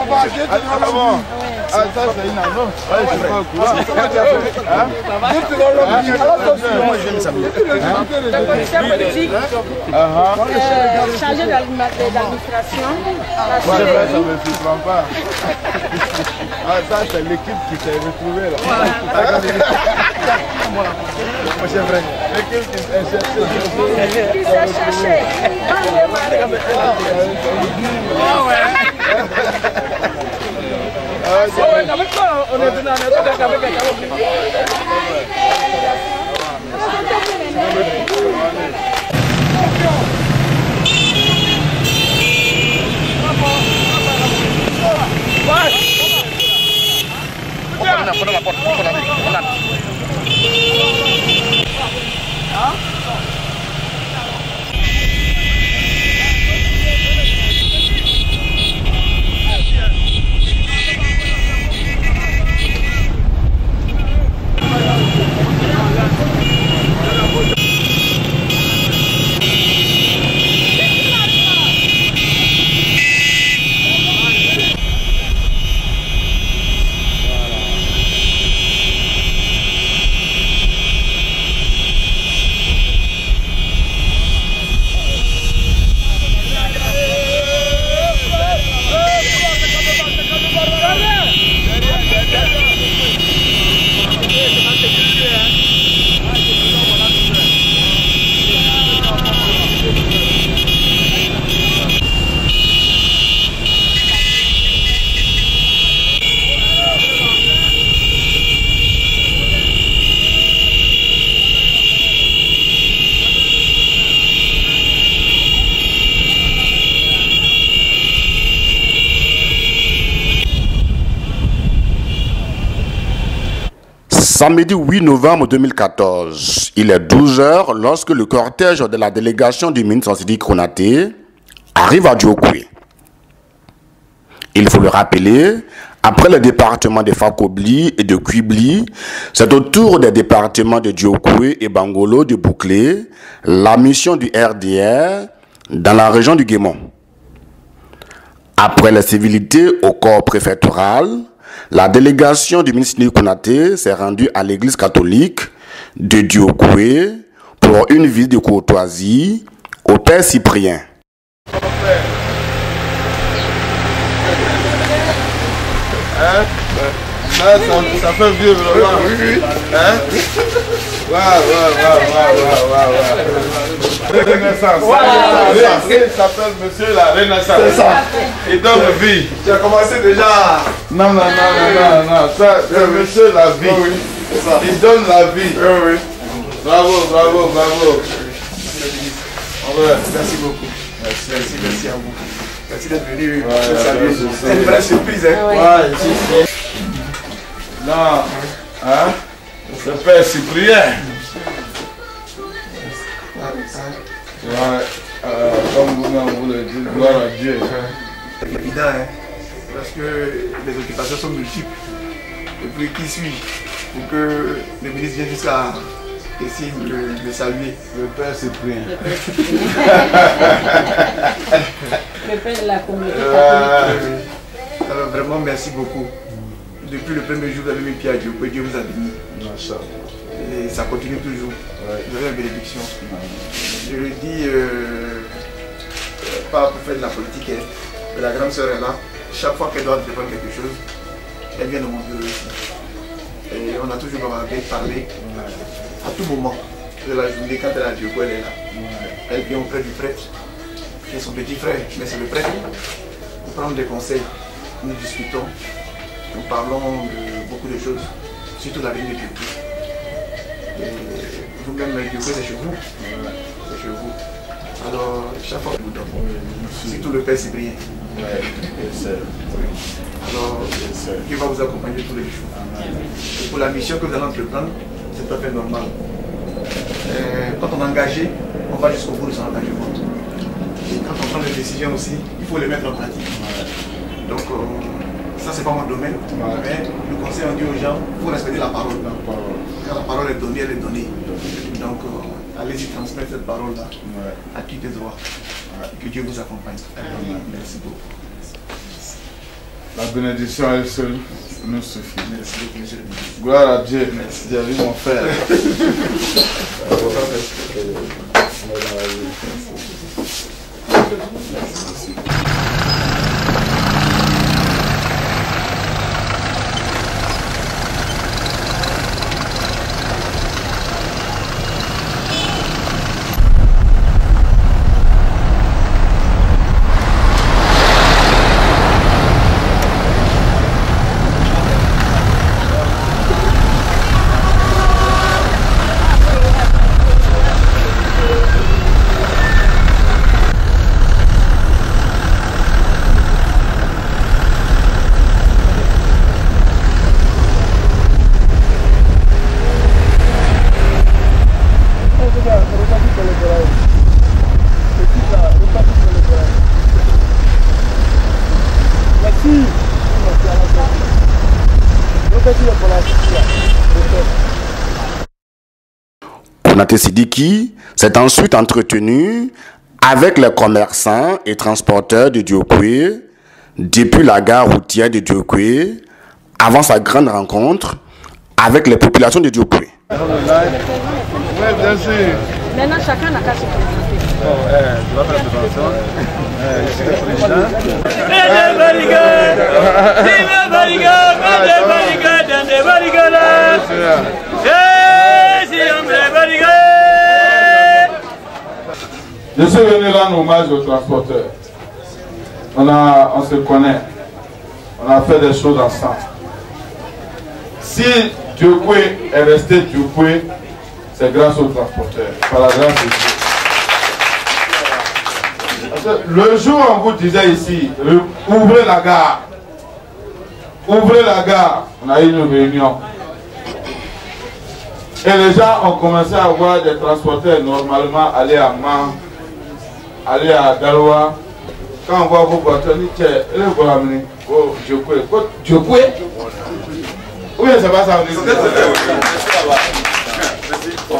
papa, ah, ça c'est une annonce. Ouais, je suis pas au courant. Moi j'aime ça. Chargé d'administration. Moi ça me surprend pas. Ah, ça c'est l'équipe qui s'est retrouvée là. Moi c'est vrai. L'équipe qui s'est cherchée. Qui s'est cherché. Samedi 8 novembre 2014, il est 12 h lorsque le cortège de la délégation du ministre Sidi Konaté arrive à Diokoué. Il faut le rappeler, après le département de Fakobli et de Kuibli, c'est au tour des départements de Diokoué et Bangolo de boucler la mission du RDR dans la région du Guémon. Après les civilités au corps préfectoral, la délégation du ministre Sidi Konaté s'est rendue à l'église catholique de Diokoué pour une visite de courtoisie au Père Cyprien. Ça fait vieux vraiment. Hein? Renaissance. Il s'appelle Monsieur la Renaissance. C'est ça. Il donne vie. Tu as commencé déjà. Non. Ça, c'est Monsieur la vie. Oui, c'est ça. Il donne la vie. Oui. Bravo. Merci beaucoup. Merci à vous. Merci d'être venu. C'est une vraie surprise. Hein? Non. Hein? C'est Père Cyprien. Comme vous le dites, gloire à Dieu. C'est évident, hein? Parce que les occupations sont multiples. Et puis qui suis-je pour que le ministre vienne jusqu'à ici me saluer? Le Père Cyprien. Le père de la communauté catholique. Alors vraiment merci beaucoup. Depuis le premier jour, vous avez mis pied à Dieu, que Dieu vous a béni. Et ça continue toujours. Vous avez une bénédiction. Je le dis pas pour faire de la politique, hein, mais la grande sœur est là. Chaque fois qu'elle doit défendre quelque chose, elle vient de mon bureau ici. Et on a toujours parlé à tout moment de la journée quand elle a Dieu, elle est là. Elle vient auprès du prêtre, qui est son petit frère, mais c'est le prêtre. Nous prenons des conseils, nous discutons. Nous parlons de beaucoup de choses, surtout l'avenir de Dieu. Vous-même, Dieu, c'est chez vous. C'est chez vous. Alors, chaque fois que nous donnons, surtout le Père Cyprien. Alors, Dieu va vous accompagner tous les jours. Et pour la mission que vous allez entreprendre, c'est tout à fait normal. Quand on est engagé, on va jusqu'au bout de son engagement. Et quand on prend des décisions aussi, il faut les mettre en pratique. Donc, ça, c'est pas mon domaine, mais le conseil on dit aux gens, il faut respecter la parole. Quand la parole est donnée, elle est donnée. Donc, allez-y transmettre cette parole-là à qui de droit. Que Dieu vous accompagne. Merci beaucoup. La bénédiction elle seule nous suffit. Merci beaucoup, monsieur le ministre. Gloire à Dieu. J'ai vu mon frère. Konaté Sidiki s'est ensuite entretenu avec les commerçants et transporteurs de Diokwe depuis la gare routière de Diokwe avant sa grande rencontre avec les populations de Diokwe. Oui, bien sûr. Maintenant, chacun n'a qu'à se présenter. Tu vas faire la présentation. Je suis le président. Je suis venu rendre hommage aux transporteurs. On se connaît. On a fait des choses ensemble. Si Diokwe est resté Diokwe, c'est grâce aux transporteurs. Par la grâce de Dieu. Le jour où on vous disait ici, ouvrez la gare. Ouvrez la gare. On a eu une réunion. Et les gens ont commencé à voir des transporteurs normalement aller à Man, aller à Galois. Quand on voit vos voitures, on dit tiens, allez vous ramener. Oh, Diokwe. Diokwe? Ou bien c'est pas ça?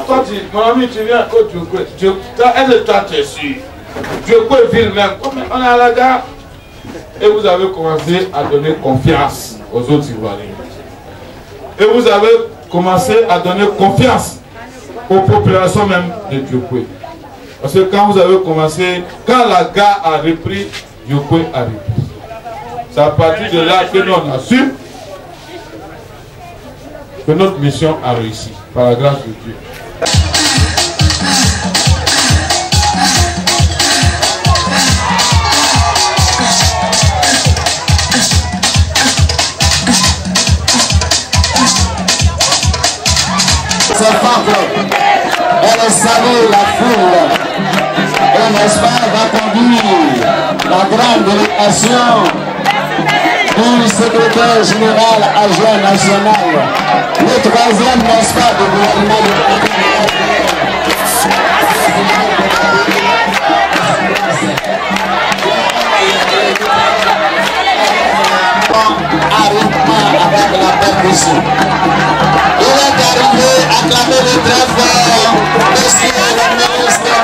Toi, mon ami, tu viens au Diokwe. Est-ce que toi, tu es sûr? Diokwe ville même. On est à la gare. Et vous avez commencé à donner confiance aux autres Ivoiriens. Et vous avez commencé à donner confiance aux populations même de Diokwe. Parce que quand vous avez commencé, quand la gare a repris, Diokwe a repris. C'est à partir de là que nous on a su que notre mission a réussi, par la grâce de Dieu. Elle salue la foule et n'est-ce pas va conduire la grande délégation du secrétaire général adjoint national, le troisième n'est-ce pas du gouvernement de avec la permission. Il est arrivé à clamer le très fort, monsieur le ministre,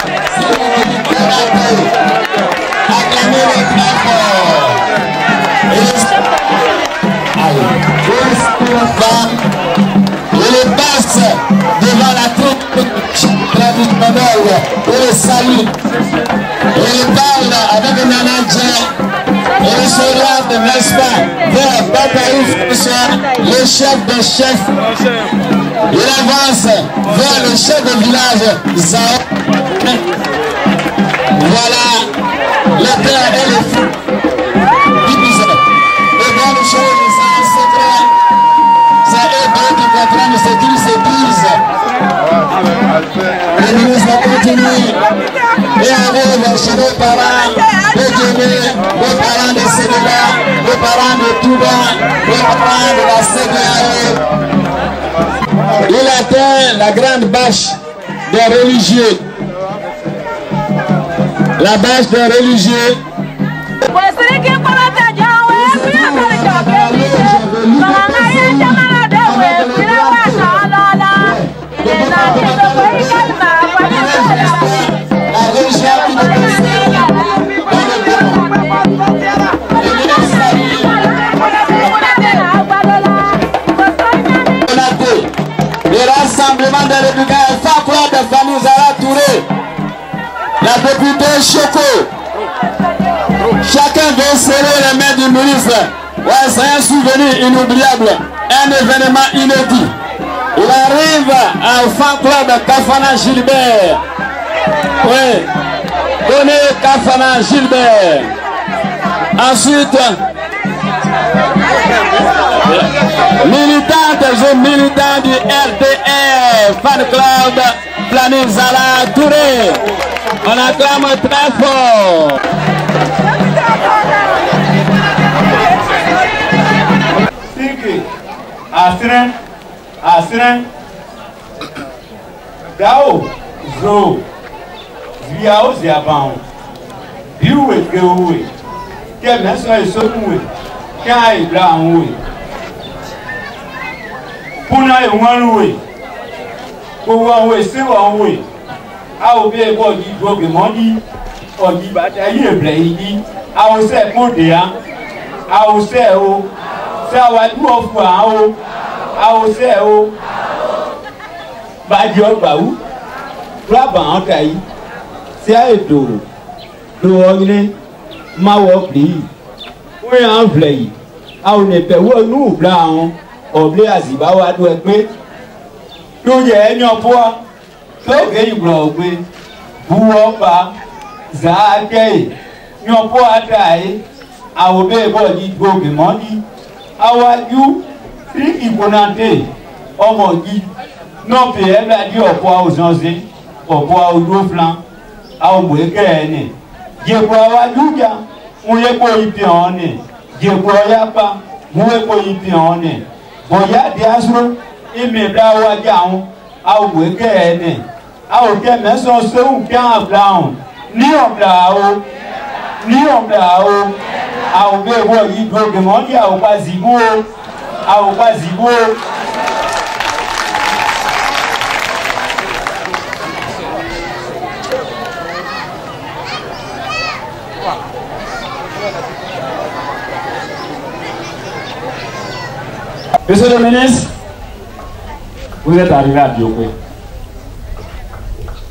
acclamer le très fort. Il passe devant la troupe traditionnelle et le salue. Il parle avec le manager. Et il se rend, n'est-ce pas, vers Babaïf, le chef des chefs. Il avance vers le chef de village, Zao. Voilà, le père et le fils. Les bonnes choses, c'est un secret. C'est eux qui comprennent ce qu'ils se disent. Le ministre continue et arrive chez nos parents de Guinée, les parents de Sénégal, les parents de Touba, les parents de la CDAE. Il atteint la grande bâche des religieux. La bâche des religieux. La religion universelle. Rassemblement des Républicains et fan club de Fanny Zara Touré, la députée Choco. Chacun veut serrer les mains du ministre. Ouais, c'est un souvenir inoubliable, un événement inédit. Il arrive au fan club de Kafana Gilbert. Oui, Donné Kafana Gilbert. Ensuite, militantes et militants du RDR, fan club Fanny Zara Touré. On acclame très fort. Asren Dao Zo Ziao Ziabao Bioué Geoué Quel message est sauvé Quel est blanc Puna et Wanoué Kouaoué Sewaoué Aobé Bodi Dobe Mondi Odi Bataille Blaidi Aosé Modéa Aosé O Sawadou Ofouao Aosé O Badio Baou Raban Taï Saedo Douane Mawopli Oui en vlei Aonepe Wou Blanc Oblé Azibawa Douekme Touye Nyopoa Toge Blogwe Bouopa Zake Nyopoa Taï Aobe Bodi Gobe Mondi Awaju Friki Bonante Omogi Non PM a dit au poids aux anzés, au poids aux deux flancs, à au mouékène. Dieu pour avoir douga, on est pour y pionner. Dieu pour y a pas, on est pour y pionner. Boya diasro, et mes bras à gaon, à au mouékène. À aucun maison se ou qu'un blanc, ni en blanc, ni en blanc, à au bébois y doit demander à au basibo, à au basibo. Monsieur le ministre, vous êtes arrivé à Diokwe.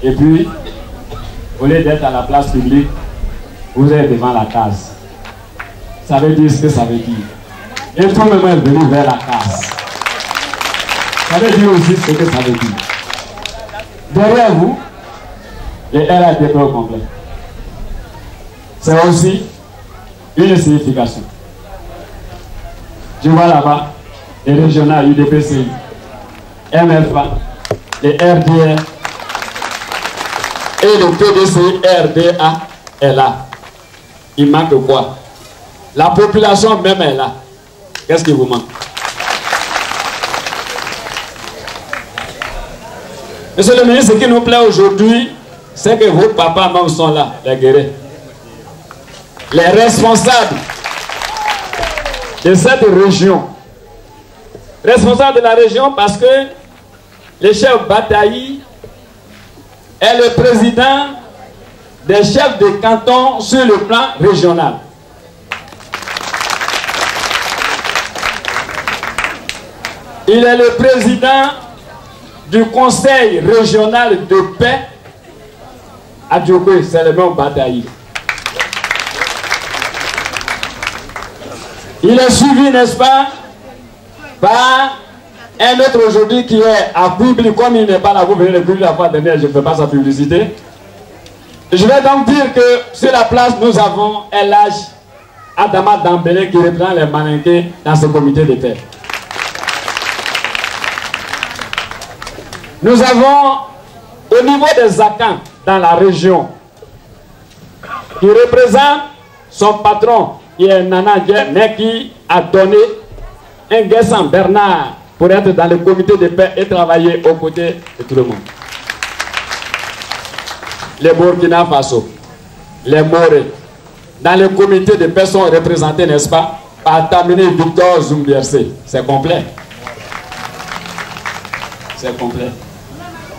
Et puis, au lieu d'être à la place publique, vous êtes devant la case. Ça veut dire ce que ça veut dire. Et tout le monde est venu vers la case. Ça veut dire aussi ce que ça veut dire. Derrière vous, les RATP au complet. C'est aussi une signification. Je vois là-bas les régionales UDPCI, MFA, les RDR et le PDCI RDA est là. Il manque quoi? La population même est là. Qu'est-ce qui vous manque? Monsieur le ministre, ce qui nous plaît aujourd'hui, c'est que vos papas même sont là, les guerriers. Les responsables de cette région. Responsable de la région parce que le chef Bataille est le président des chefs de canton sur le plan régional. Il est le président du conseil régional de paix à Diokwe, c'est le même Bataille. Il est suivi, n'est-ce pas, par un autre aujourd'hui qui est à Publi, comme il n'est pas là, vous venez de Publi la fois dernière, je ne fais pas sa publicité. Je vais donc dire que sur la place, nous avons LH Adama Dambélé qui reprend les malinqués dans ce comité de paix. Nous avons au niveau des Akans dans la région qui représente son patron qui est Nana Dje, mais qui a donné un Guessan Bernard pour être dans le comité de paix et travailler aux côtés de tout le monde. Les Burkina Faso, les Moré, dans le comité de paix sont représentés, n'est-ce pas, par Tamini Victor Zumbierse. C'est complet. C'est complet.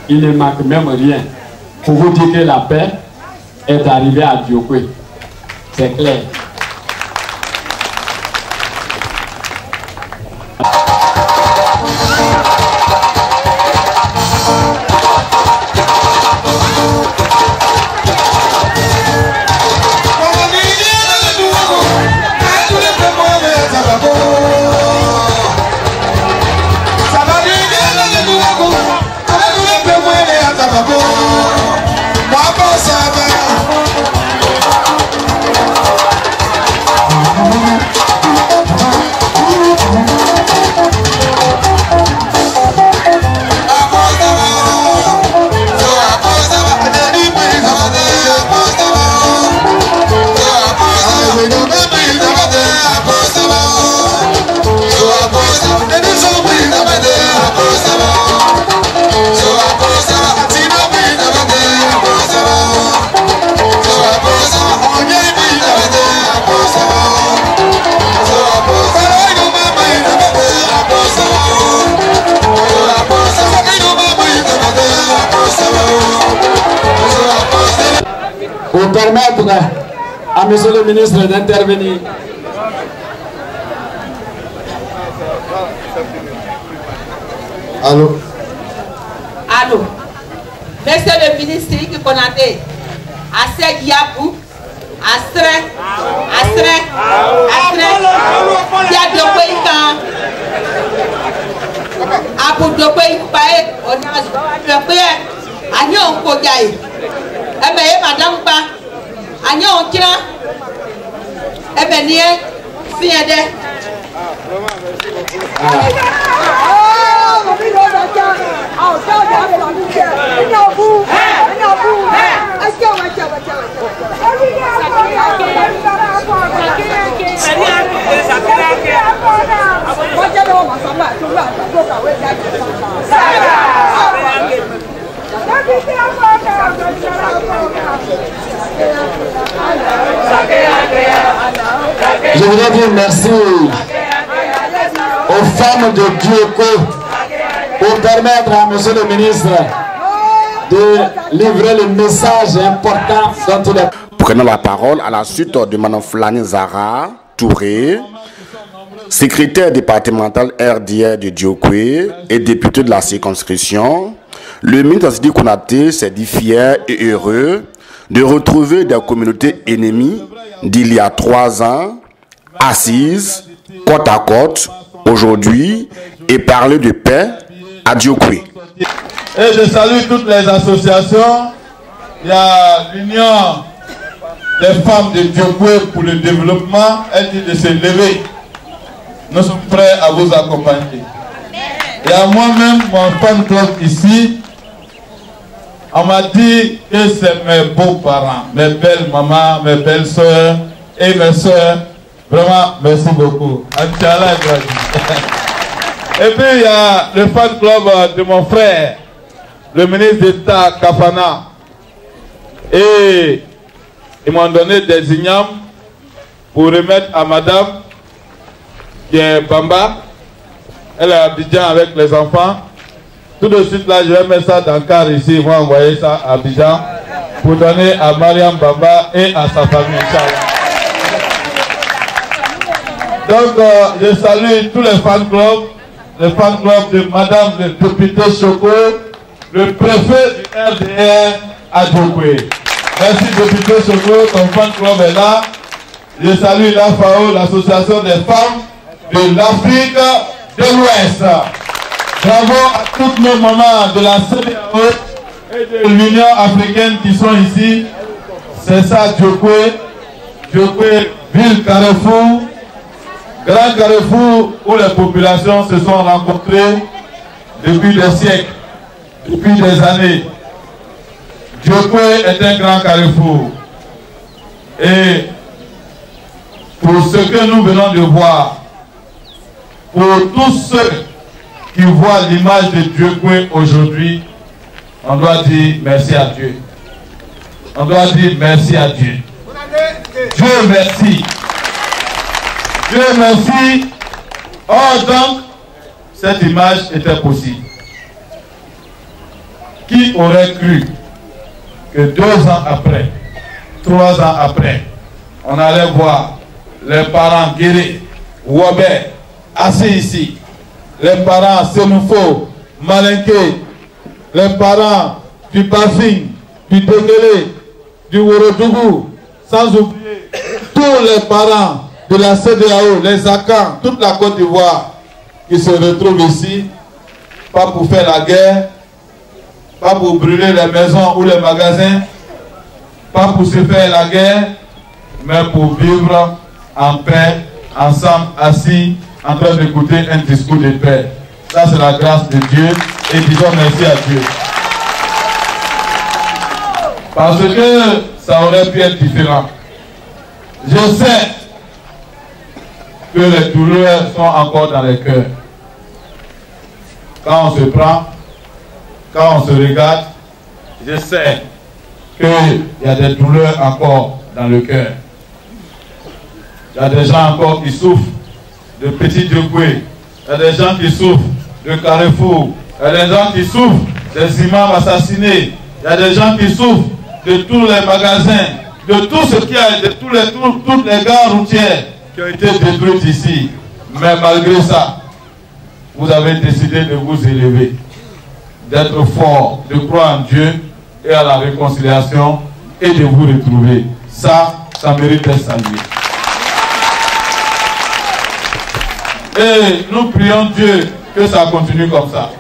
Il ne manque même rien pour vous dire que la paix est arrivée à Diokwe. C'est clair. pour permettre à monsieur le ministre d'intervenir. Allô? Allô? Monsieur le ministre qui Konaté, Asek Yapou, Astre, Diadokoïkan, Abu Dokoïpae, on a le Agnon Kogaï, Ebe Madame Ba, Agnon Tira, Ebe Nie, Fiede. Je voudrais dire merci aux femmes de Dioko pour permettre à monsieur le ministre de livrer le message important dont il est. Prenant la parole à la suite de Mme Flani Zara Touré, secrétaire départemental RDR de Diokwe et député de la circonscription, le ministre Sidi Konaté s'est dit fier et heureux de retrouver des communautés ennemies d'il y a 3 ans, assises côte à côte aujourd'hui et parler de paix à Diokwe. Et je salue toutes les associations. Il y a l'Union des femmes de Diokwe pour le développement. Elle dit de se lever. Nous sommes prêts à vous accompagner. Et à moi-même, mon fan club ici, on m'a dit que c'est mes beaux-parents, mes belles mamans, mes belles soeurs et mes soeurs. Vraiment, merci beaucoup. Inch'Allah, et puis il y a le fan club de mon frère, le ministre d'État Kafana. Et ils m'ont donné des ignames pour remettre à madame qui est Bamba. Elle est à Abidjan avec les enfants. Tout de suite là, je vais mettre ça dans le car ici. Ils vont envoyer ça à Abidjan pour donner à Mariam Bamba et à sa famille. Donc, je salue tous les fan clubs. Le fan club de madame le député Choko, le préfet du RDR à Diokwe. Merci député Choko, ton fan club est là. Je salue l'AFAO, l'association des femmes de l'Afrique de l'Ouest. Bravo à toutes nos mamans de la CEDEAO et de l'Union africaine qui sont ici. C'est ça Diokwe. Diokwe, ville Carrefour. Grand carrefour où les populations se sont rencontrées depuis des siècles, depuis des années. Diokwe est un grand carrefour. Et pour ce que nous venons de voir, pour tous ceux qui voient l'image de Diokwe aujourd'hui, on doit dire merci à Dieu. On doit dire merci à Dieu. Dieu merci. Dieu merci. Oh donc, cette image était possible. Qui aurait cru que 2 ans après, 3 ans après, on allait voir les parents Guéré, Wobé, assis ici, les parents Senoufo, Malinké, les parents du Bafing, du Dengele, du Worodougou, sans oublier tous les parents de la CEDEAO, les ACAN, toute la Côte d'Ivoire qui se retrouvent ici, pas pour faire la guerre, pas pour brûler les maisons ou les magasins, pas pour se faire la guerre, mais pour vivre en paix, ensemble, assis, en train d'écouter un discours de paix. Ça, c'est la grâce de Dieu et disons merci à Dieu. Parce que ça aurait pu être différent. Je sais que les douleurs sont encore dans les cœurs. Quand on se prend, quand on se regarde, je sais qu'il y a des douleurs encore dans le cœur. Il y a des gens encore qui souffrent de Petit Diokwe. Il y a des gens qui souffrent de Carrefour. Il y a des gens qui souffrent des imams assassinés. Il y a des gens qui souffrent de tous les magasins, de tout ce qui a, de toutes les gares routières qui ont été détruites ici. Mais malgré ça, vous avez décidé de vous élever, d'être fort, de croire en Dieu et à la réconciliation et de vous retrouver. Ça mérite d'être salué. Et nous prions Dieu que ça continue comme ça.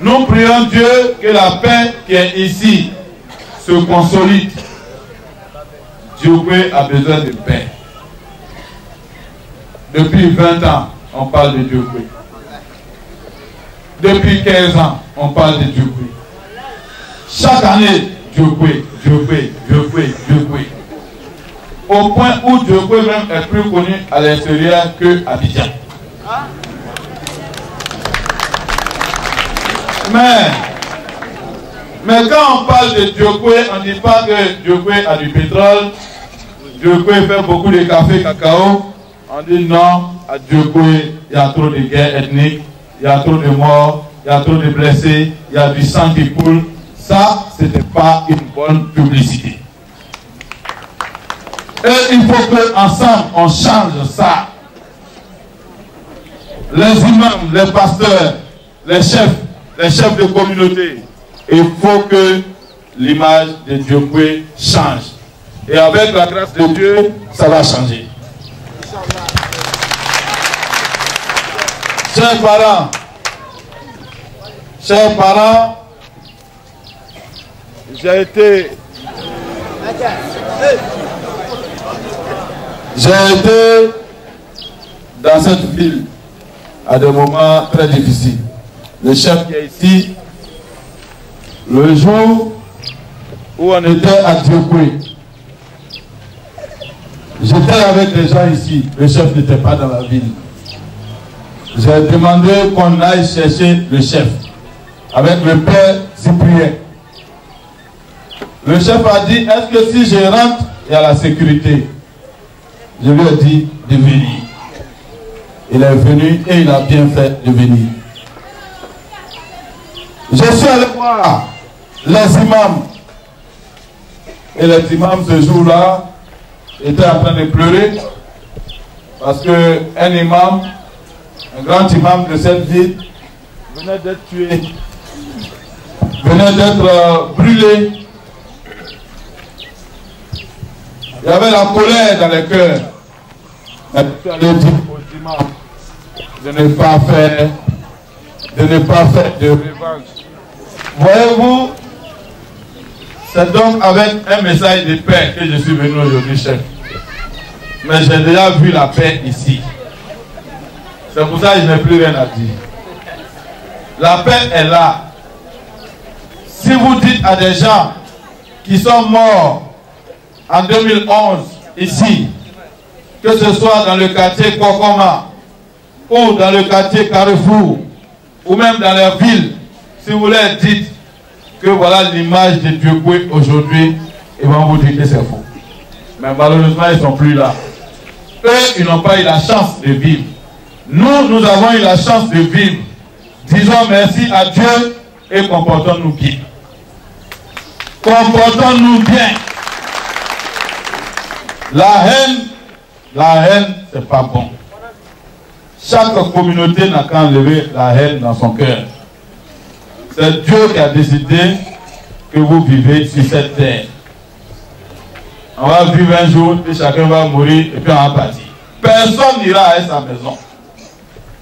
Nous prions Dieu que la paix qui est ici se consolide. Djokwe a besoin de paix. Depuis 20 ans, on parle de Djokwe. Depuis 15 ans, on parle de Djokwe. Chaque année, Djokwe. Au point où Djokwe même est plus connu à l'extérieur que Abidjan. Mais quand on parle de Djokwe, on ne dit pas que Djokwe a du pétrole, Djokwe fait beaucoup de café, cacao. On dit non, à Djokwe, il y a trop de guerres ethniques, il y a trop de morts, il y a trop de blessés, il y a du sang qui coule. Ça, ce n'est pas une bonne publicité. Et il faut qu'ensemble, on change ça. Les imams, les pasteurs, les chefs de communauté, il faut que l'image de Djokwe change. Et avec la grâce de Dieu, ça va changer. Chers parents, j'ai été dans cette ville à des moments très difficiles. Le chef qui est ici, le jour où on était à Djokwe, j'étais avec des gens ici, le chef n'était pas dans la ville. J'ai demandé qu'on aille chercher le chef avec le père Cyprien. Le chef a dit, est-ce que si je rentre, il y a la sécurité? Je lui ai dit de venir. Il est venu et il a bien fait de venir. Je suis allé voir les imams. Et les imams ce jour-là étaient en train de pleurer parce qu'un imam, un grand imam de cette ville, venait d'être tué, venait d'être brûlé. Il y avait la colère dans les cœurs. Mais je suis allé dire aux imams de ne pas faire de revanche. Voyez-vous, c'est donc avec un message de paix que je suis venu aujourd'hui, chef. Mais j'ai déjà vu la paix ici. C'est pour ça que je n'ai plus rien à dire. La paix est là. Si vous dites à des gens qui sont morts en 2011 ici, que ce soit dans le quartier Kokoma ou dans le quartier Carrefour ou même dans leur ville, si vous leur dites que voilà l'image de Djokwe aujourd'hui, ils vont vous dire que c'est faux. Mais malheureusement, ils ne sont plus là. Eux, ils n'ont pas eu la chance de vivre. Nous avons eu la chance de vivre. Disons merci à Dieu et comportons-nous bien. Comportons-nous bien. La haine, c'est pas bon. Chaque communauté n'a qu'à enlever la haine dans son cœur. C'est Dieu qui a décidé que vous vivez sur cette terre. On va vivre un jour, puis chacun va mourir, et puis on va partir. Personne n'ira à sa maison.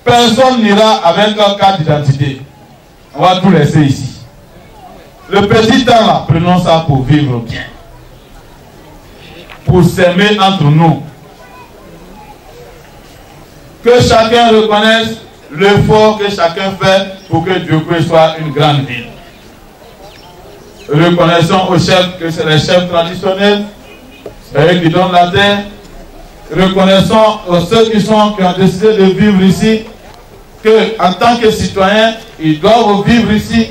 Personne n'ira avec un carte d'identité. On va tout laisser ici. Le petit temps là, prenons ça pour vivre bien. Pour s'aimer entre nous. Que chacun reconnaisse l'effort que chacun fait pour que Djokwe soit une grande ville. Reconnaissons aux chefs que c'est les chefs traditionnels, c'est eux qui donnent la terre. Reconnaissons à ceux qui ont décidé de vivre ici, qu'en tant que citoyens, ils doivent vivre ici.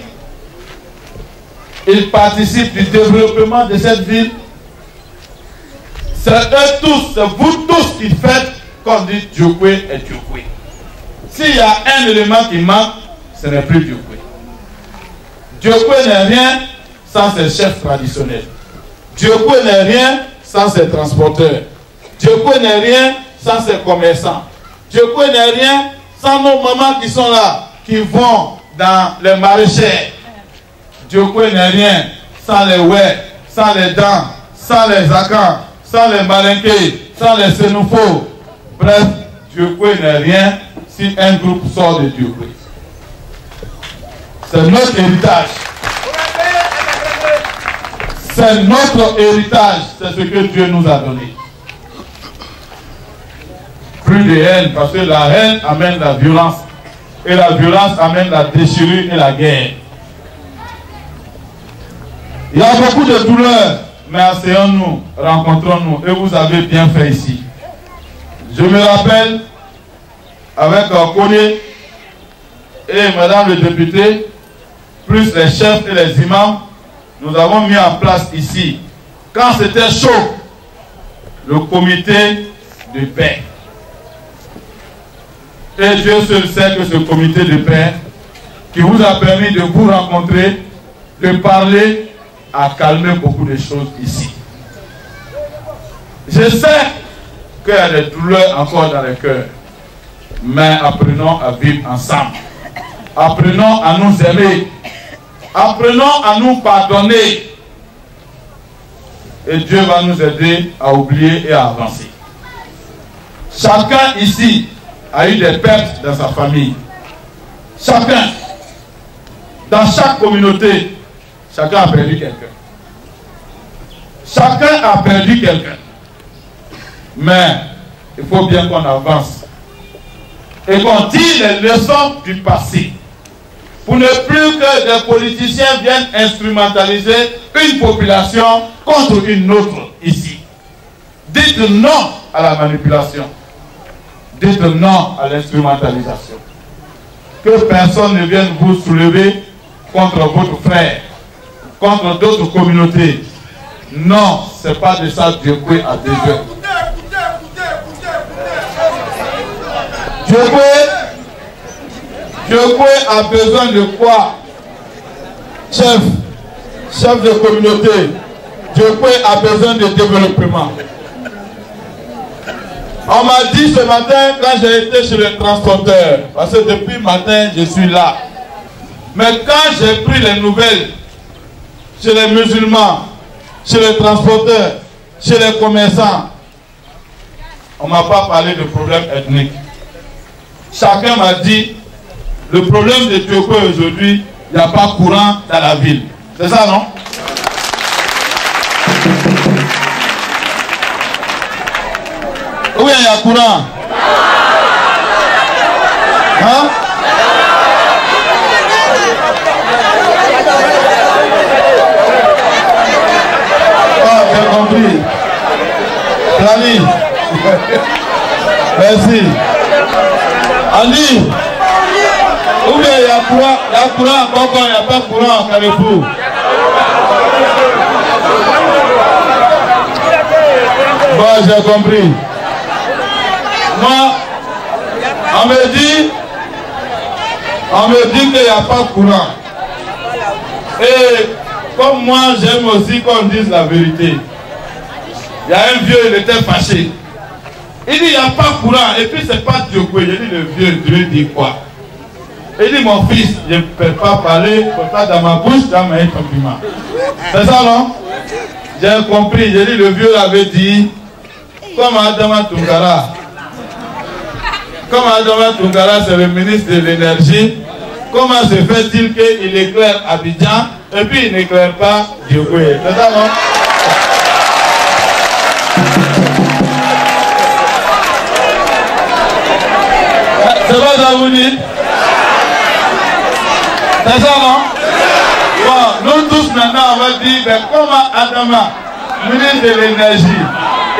Ils participent du développement de cette ville. C'est eux tous, c'est vous tous qui faites comme dit Djokwe et Djokwe. S'il y a un élément qui manque, ce n'est plus Djokwe. Djokwe n'est rien sans ses chefs traditionnels. Djokwe n'est rien sans ses transporteurs. Djokwe n'est rien sans ses commerçants. Djokwe n'est rien sans nos mamans qui sont là, qui vont dans les maraîchers. Djokwe n'est rien sans les ouais, sans les dents, sans les akans, sans les malinqués, sans les sénoufos. Bref, Djokwe n'est rien si un groupe sort de Djokwe. C'est notre héritage. C'est notre héritage. C'est ce que Dieu nous a donné. Plus de haine, parce que la haine amène la violence. Et la violence amène la déchirure et la guerre. Il y a beaucoup de douleurs, mais asseyons-nous, rencontrons-nous. Et vous avez bien fait ici. Je me rappelle, avec Kone et madame le député, plus les chefs et les imams, nous avons mis en place ici, quand c'était chaud, le comité de paix. Et Dieu seul sait que ce comité de paix, qui vous a permis de vous rencontrer, de parler, a calmé beaucoup de choses ici. Je sais qu'il y a des douleurs encore dans les cœurs, mais apprenons à vivre ensemble. Apprenons à nous aimer. Apprenons à nous pardonner. Et Dieu va nous aider à oublier et à avancer. Chacun ici a eu des pertes dans sa famille. Chacun. Dans chaque communauté, chacun a perdu quelqu'un. Chacun a perdu quelqu'un. Mais il faut bien qu'on avance. Et qu'on tire les leçons du passé. Pour ne plus que des politiciens viennent instrumentaliser une population contre une autre ici. Dites non à la manipulation. Dites non à l'instrumentalisation. Que personne ne vienne vous soulever contre votre frère, contre d'autres communautés. Non, ce n'est pas de ça que Djokwe a besoin. Djokwe a besoin de quoi? Chef de communauté. Djokwe a besoin de développement. On m'a dit ce matin quand j'ai été chez le transporteur, parce que depuis le matin je suis là. Mais quand j'ai pris les nouvelles chez les musulmans, chez les transporteurs, chez les commerçants, on ne m'a pas parlé de problème ethnique. Chacun m'a dit, le problème de Djokwe aujourd'hui, il n'y a pas courant dans la ville. C'est ça, non? Oui, il y a courant. Hein? Ah, j'ai compris. Rani. Merci. Ali. Ou bien il y a courant encore quand il n'y a pas courant en Carrefour. Bon, j'ai compris. Moi, on me dit qu'il n'y a pas courant. Et comme moi, j'aime aussi qu'on dise la vérité. Il y a un vieux, il était fâché. Il dit, il n'y a pas courant. Et puis, c'est pas Djokwe. J'ai dit, le vieux, Dieu dit quoi? Il dit, mon fils, je ne peux pas parler, pas dans ma bouche, dans mes compliments. C'est ça, non? J'ai compris. J'ai dit, le vieux avait dit, comme Adama Toungara. Comme Adama Toungara, c'est le ministre de l'énergie, comment se fait-il qu'il éclaire Abidjan et puis il n'éclaire pas Djokwe? C'est ça, non? C'est pas ça vous dites? C'est ça, non? Bon, nous tous maintenant, on va dire, mais comment Adama, ministre de l'énergie,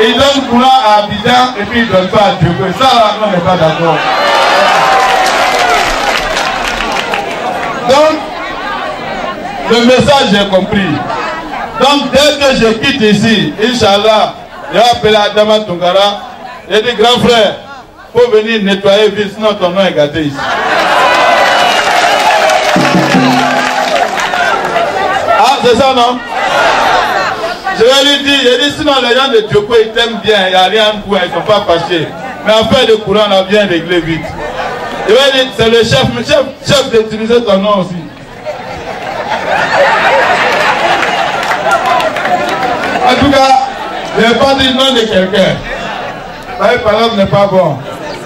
il donne courant à Abidjan et puis il ne donne pas à Djokwe? Ça, là, on n'est pas d'accord. Donc, le message, j'ai compris. Donc, dès que je quitte ici, Inch'Allah, j'ai appelé Adama Toungara, j'ai dit, grand frère, il faut venir nettoyer la ville, sinon ton nom est gâté ici. Ah, c'est ça, non? Je vais lui dire, j'ai dit, sinon les gens de Djoko, ils t'aiment bien, il n'y a rien pour eux, ils ne sont pas fâchés. Mais affaire de courant, on a bien réglé vite. Je vais dire, c'est le chef d'utiliser ton nom aussi. En tout cas, je n'ai pas dit le nom de quelqu'un. Ma parole n'est pas bon.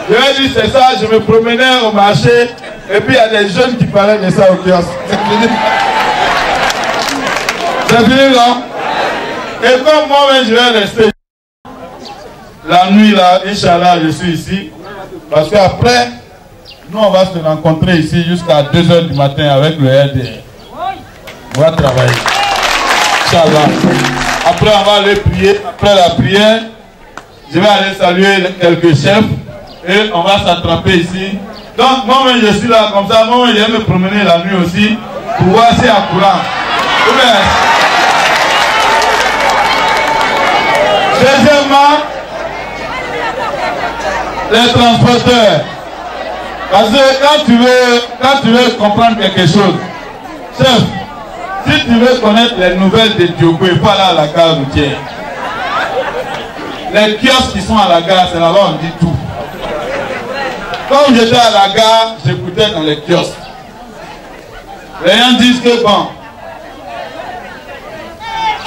Je vais dire, c'est ça, je me promenais au marché, et puis il y a des jeunes qui parlaient de ça au kiosque. C'est fini. C'est fini, non? Et comme moi-même, je vais rester la nuit, là, Inch'Allah, je suis ici. Parce qu'après, nous, on va se rencontrer ici jusqu'à 2 h du matin avec le RDR. On va travailler. Inch'Allah. Après, on va aller prier. Après la prière, je vais aller saluer quelques chefs. Et on va s'attraper ici. Donc, moi-même, je suis là comme ça. Moi-même, je vais me promener la nuit aussi pour voir si il y a courant. Deuxièmement, les transporteurs. Parce que quand tu veux comprendre quelque chose, chef, si tu veux connaître les nouvelles de Djoko, il faut aller à la gare routière. Les kiosques qui sont à la gare, c'est là-bas on dit tout. Comme j'étais à la gare, j'écoutais dans les kiosques. Les gens disent que bon,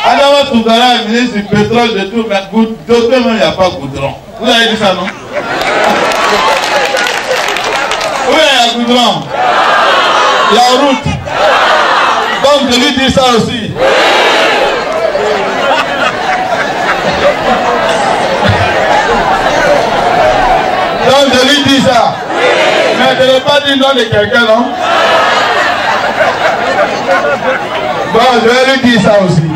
Adama Tougara est ministre du pétrole de tout, mais d'autres même il n'y a pas goudron. Vous avez dit ça, non? Oui, il y a goudron. Il y a route. Donc je lui dis ça aussi. Donc je lui dis ça. Mais je n'ai pas dit non de quelqu'un, non? Bon, je vais lui dire ça aussi.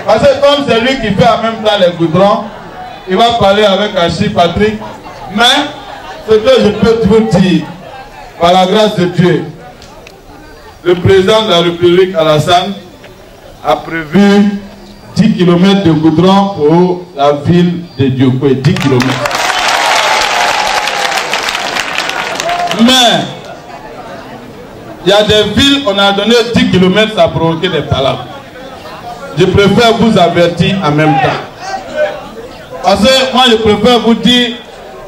Parce que comme c'est lui qui fait en même temps les goudrons, il va parler avec Achille Patrick. Mais ce que je peux vous dire, par la grâce de Dieu, le président de la République, Alassane, a prévu 10 km de goudron pour la ville de Djoko. 10 km. Mais, il y a des villes, on a donné 10 km, ça a provoqué des palabres. Je préfère vous avertir en même temps. Parce que moi, je préfère vous dire,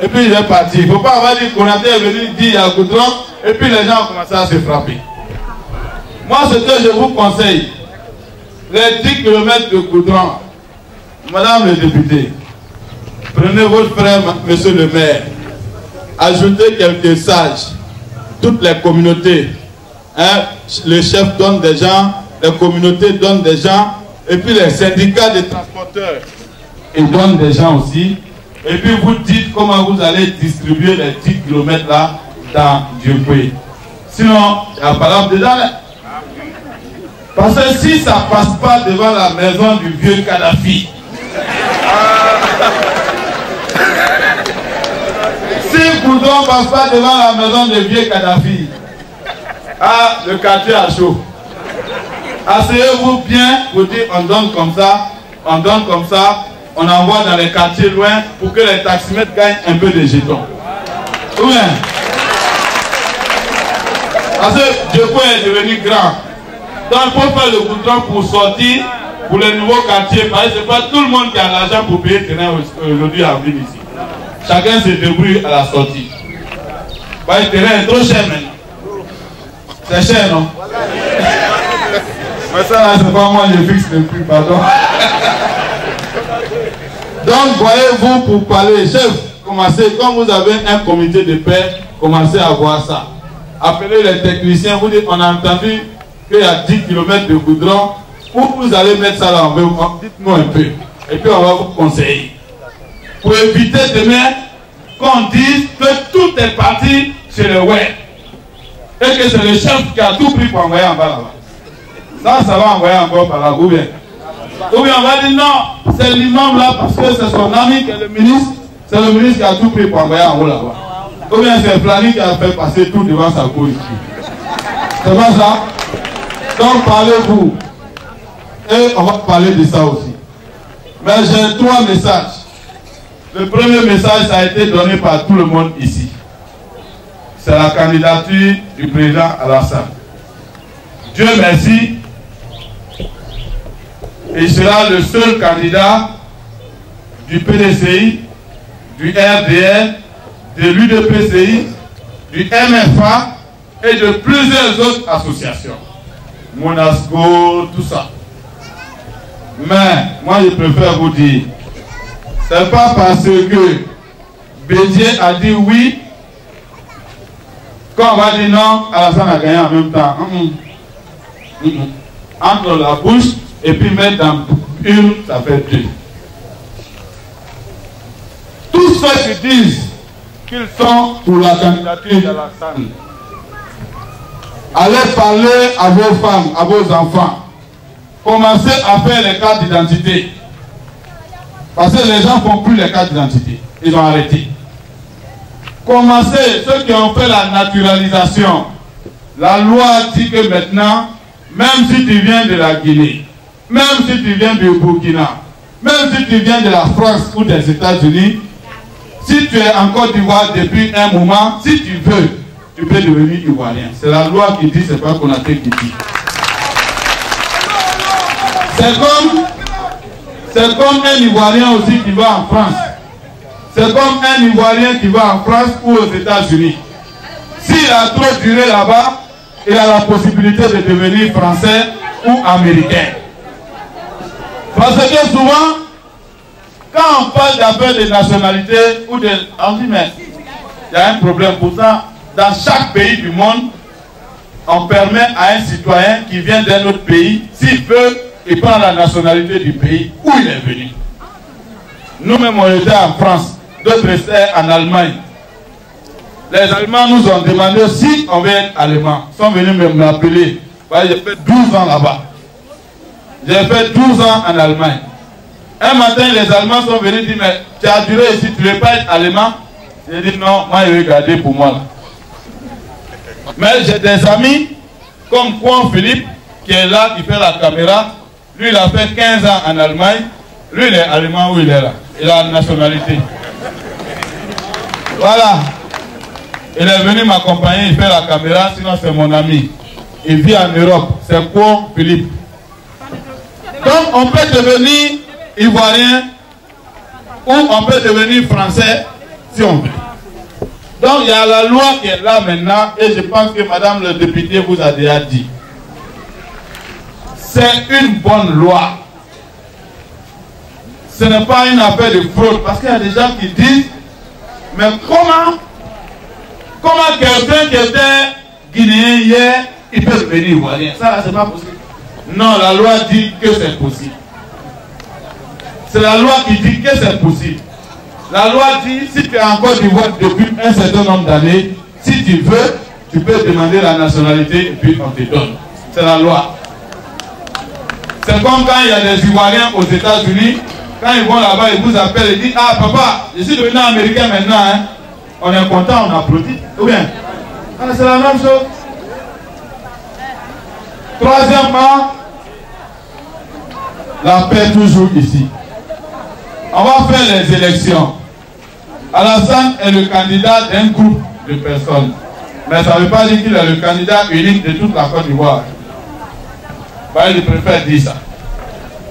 et puis je vais partir. Il ne faut pas avoir dit qu'on a venu dire il y a goudron, et puis les gens ont commencé à se frapper. Moi, ce que je vous conseille, les 10 km de goudron, madame le député, prenez votre frère, monsieur le maire, ajoutez quelques sages, toutes les communautés, hein, les chefs donnent des gens, les communautés donnent des gens, et puis les syndicats des transporteurs, ils donnent des gens aussi, et puis vous dites comment vous allez distribuer les 10 km là dans Djoko. Sinon, il y a par exemple déjà. Parce que si ça ne passe pas devant la maison du vieux Kadhafi, si Goudron ne passe pas devant la maison du vieux Kadhafi, ah, le quartier a chaud. Asseyez-vous bien pour dire on donne comme ça, on donne comme ça, on envoie dans les quartiers loin pour que les taximètres gagnent un peu de jetons. Ou bien, parce que Djoko est devenu grand. Donc il faut faire le goudron pour sortir pour les nouveaux quartiers. Parce que ce n'est pas tout le monde qui a l'argent pour payer le terrain aujourd'hui en ville ici. Chacun se débrouille à la sortie. Parce que le terrain est trop cher maintenant. C'est cher, non? Mais ça là, c'est pas moi, je fixe le prix, pardon. Donc voyez-vous pour parler, chef, commencez, comme vous avez un comité de paix, commencez à voir ça. Appelez les techniciens, vous dites, on a entendu qu'il y a 10 km de goudron, où vous allez mettre ça là, dites-nous un peu. Et puis on va vous conseiller. Pour éviter demain qu'on dise que tout est parti chez le web. Et que c'est le chef qui a tout pris pour envoyer en bas là-bas. Ça va envoyer encore par là, ou bien on va dire non, c'est l'imam là parce que c'est son ami qui est le ministre, c'est le ministre qui a tout pris pour envoyer en haut là-bas. Ou bien c'est Flani qui a fait passer tout devant sa cour ici. C'est pas ça? Donc parlez-vous. Et on va parler de ça aussi. Mais j'ai 3 messages. Le premier message, ça a été donné par tout le monde ici. C'est la candidature du président Alassane. Dieu merci. Il sera le seul candidat du PDCI, du RDR, de l'UDPCI, du MFA et de plusieurs autres associations. Monasco, tout ça. Mais moi je préfère vous dire, c'est pas parce que Bédier a dit oui qu'on va dire non, Alassane a gagné en même temps. Entre la bouche et puis mettre dans une, ça fait deux. Tous ceux qui disent qu'ils sont pour la candidature d'Alassane, allez parler à vos femmes, à vos enfants. Commencez à faire les cartes d'identité. Parce que les gens ne font plus les cartes d'identité. Ils ont arrêté. Commencez, ceux qui ont fait la naturalisation. La loi dit que maintenant, même si tu viens de la Guinée, même si tu viens du Burkina, même si tu viens de la France ou des États-Unis, si tu es en Côte d'Ivoire depuis un moment, si tu veux, tu peux devenir ivoirien. C'est la loi qui dit, c'est pas Konaté qui dit. C'est comme un Ivoirien aussi qui va en France. C'est comme un Ivoirien qui va en France ou aux États-Unis. S'il a trop duré là-bas, il a la possibilité de devenir français ou américain. Parce que souvent, quand on parle d'affaires de nationalité, ou de, on dit mais il y a un problème. Pour ça, dans chaque pays du monde, on permet à un citoyen qui vient d'un autre pays, s'il veut, il prend la nationalité du pays où il est venu. Nous-mêmes, on était en France, d'autres étaient en Allemagne. Les Allemands nous ont demandé si on veut être allemand. Ils sont venus m'appeler. J'ai fait 12 ans là-bas. J'ai fait 12 ans en Allemagne. Un matin, les Allemands sont venus dire, mais tu as duré ici, tu ne veux pas être allemand? J'ai dit non, moi je vais garder pour moi. Là. Mais j'ai des amis comme Juan Philippe qui est là, qui fait la caméra. Lui, il a fait 15 ans en Allemagne. Lui, il est allemand où il est là. Il a la nationalité. Voilà. Il est venu m'accompagner, il fait la caméra, sinon c'est mon ami. Il vit en Europe. C'est Juan Philippe. Donc, on peut devenir ivoirien ou on peut devenir français si on veut. Donc, il y a la loi qui est là maintenant et je pense que madame le député vous a déjà dit. C'est une bonne loi. Ce n'est pas une affaire de fraude parce qu'il y a des gens qui disent mais comment quelqu'un qui était guinéen hier, il peut devenir ivoirien? Ça, c'est pas possible. Non, la loi dit que c'est possible. C'est la loi qui dit que c'est possible. La loi dit, si tu es en Côte d'Ivoire depuis un certain nombre d'années, si tu veux, tu peux demander la nationalité et puis on te donne. C'est la loi. C'est comme quand il y a des Ivoiriens aux États-Unis, quand ils vont là-bas, ils vous appellent et disent, ah papa, je suis devenu américain maintenant, hein. On est content, on applaudit. Ou bien, c'est la même chose. Troisièmement, la paix toujours ici. On va faire les élections. Alassane est le candidat d'un groupe de personnes. Mais ça ne veut pas dire qu'il est le candidat unique de toute la Côte d'Ivoire. Je préfère dire ça.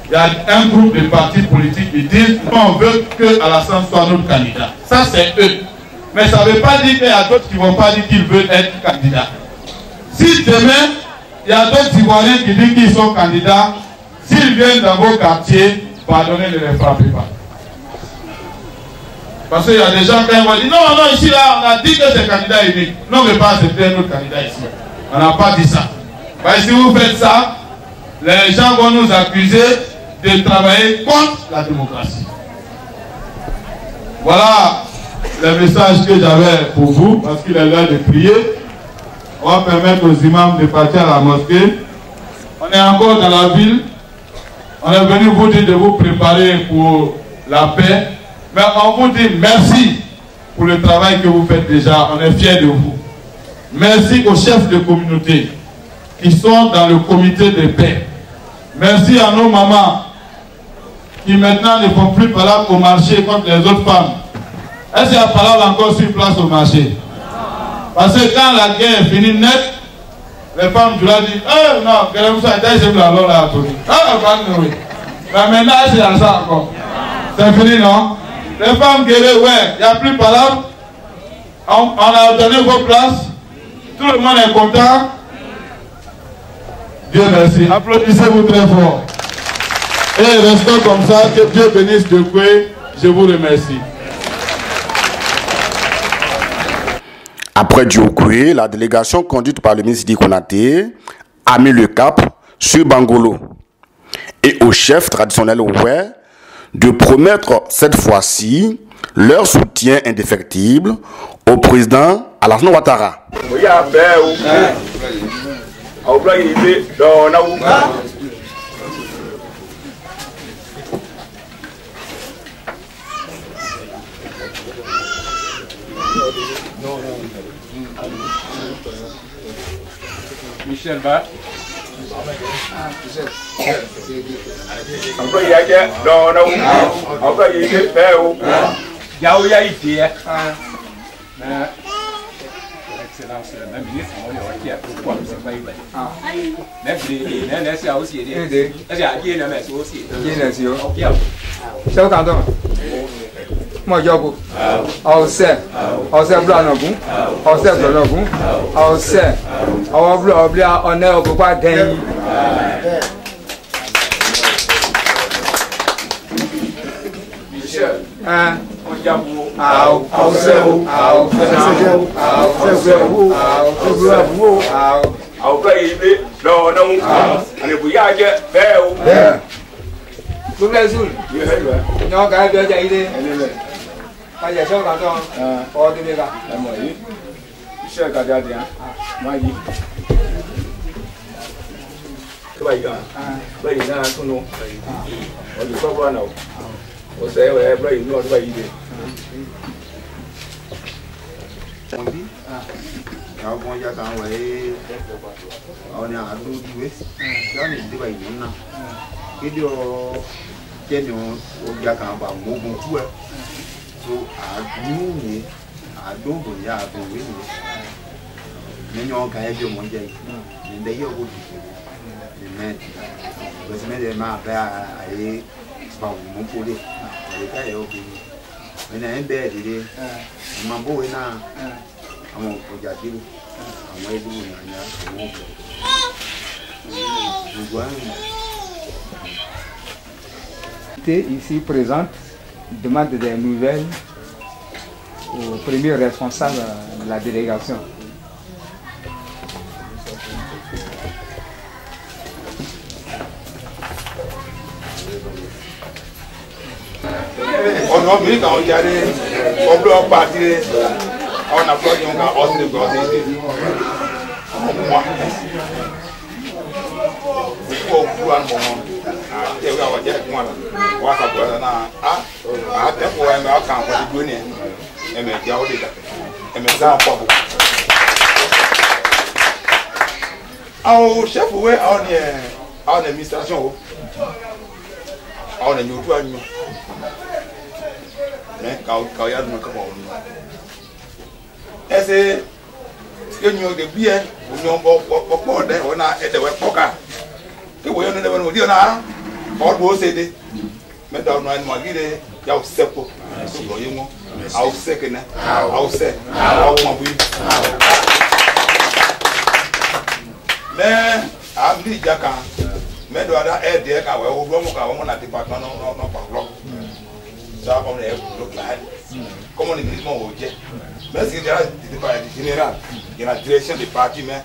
Il y a un groupe de partis politiques qui disent qu'on veut que Alassane soit notre candidat. Ça, c'est eux. Mais ça ne veut pas dire qu'il y a d'autres qui ne vont pas dire qu'ils veulent être candidats. Si demain, il y a d'autres Ivoiriens qui disent qu'ils sont candidats, s'ils viennent dans vos quartiers, pardonnez, ne les frappez pas. Parce qu'il y a des gens qui vont dire non, non, ici là, on a dit que c'est candidat unique. Non, on ne veut pas accepter un autre candidat ici. On n'a pas dit ça. Parce que si vous faites ça, les gens vont nous accuser de travailler contre la démocratie. Voilà le message que j'avais pour vous, parce qu'il est l'heure de prier. On va permettre aux imams de partir à la mosquée. On est encore dans la ville. On est venu vous dire de vous préparer pour la paix. Mais on vous dit merci pour le travail que vous faites déjà. On est fiers de vous. Merci aux chefs de communauté qui sont dans le comité de paix. Merci à nos mamans qui maintenant ne font plus parler au marché contre les autres femmes. Est-ce qu'il y a parole encore sur place au marché? Parce que quand la guerre est finie net, les femmes du là disent, oh non, quelle est ça? Mais maintenant, c'est à ça encore. C'est fini, non? Les femmes guéries, ouais, il n'y a plus de parole. On a donné vos places. Tout le monde est content. Dieu merci. Applaudissez-vous très fort. Et restons comme ça. Que Dieu bénisse Diokwe. Je vous remercie. Après Diokwe, la délégation conduite par le ministre Sidi Konaté a mis le cap sur Bangolo. Et au chef traditionnel Oué de promettre cette fois-ci leur soutien indéfectible au président Alassane Ouattara. Michel va. Excellence, le même ministre, on est à pourquoi c'est pas une même c'est aussi Chào tạm thôi. Mọi giờ cũng, ao xe bla nó cũng, ao xe bla nó cũng, ao xe, ao bla ở nơi của qua đèn. Lúc này xuống, nó cái bây giờ đi, bây giờ sao cả thôi, có đi về cả. Michel cả gia đình, mai đi. Cái bây giờ na không nung, ở chỗ sao qua nào, ở xe về bây giờ nó bây đi. Cháu con gia tăng với ở nhà ăn luôn đi, cháu nhìn thấy vậy nữa. Cái điều trên nó gia tăng vào một chút ấy, so đủ nhỉ, đủ bổn giá đủ cái gì, nên nhau cái điều muốn gì, nên đấy yêu cũng nên, bây giờ mình mà phải ấy vào một khu đi, để cái yêu cũng, bây giờ em bé đi, mà bố ấy na, ông có giá trị, ông ấy đủ nhà nhà, đủ quá. Ici présente demande des nouvelles au premier responsable de la délégation. On a vu quand on y allait, on peut en partir, on a pris un gars, on s'est gardé. Moi, il faut un moment. Et oui, on va dire que moi, on va savoir ah, t'es pour un gars quand on dit et mais il y a au début, et mais ça pas beaucoup. Alors, chef, ouais, on est en administration, on est nous toi nous. Mais quand il y a nous comment on est-ce que nous de bien, nous on a été ouais poka. Que vous avez nous dire là, on doit s'aider. Mais dans nous on dit il y a aussi pour voyez-moi, à aussi que à aussi, à oui. Mais à me dire quand mais doit aider quand on doit on a département non pas bloc. Ça on est bloc là. Comme on est militant au Dieu. Mais c'est déjà le général, il y a la direction du parti mais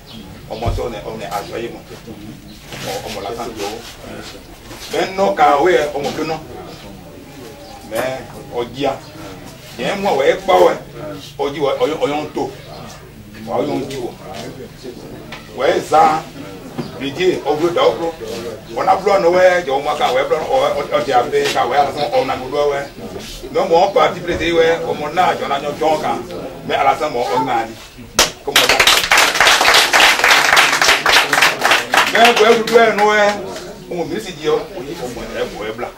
on est assuré mon. On l'a senti. Maintenant, quand oui, on me connaît. Mais on dit, il y a un mois où il n'y a pas on dit, on y a un taux. On y a un taux. Oui, ça, il dit, on veut d'abord. On a besoin de ouais, on a besoin on dit après, on a besoin ouais. Mais mon parti président, ouais, on a un âge, mais à la fin, on a dit. Comme on a mais vous pouvez nous on me dit on est blanc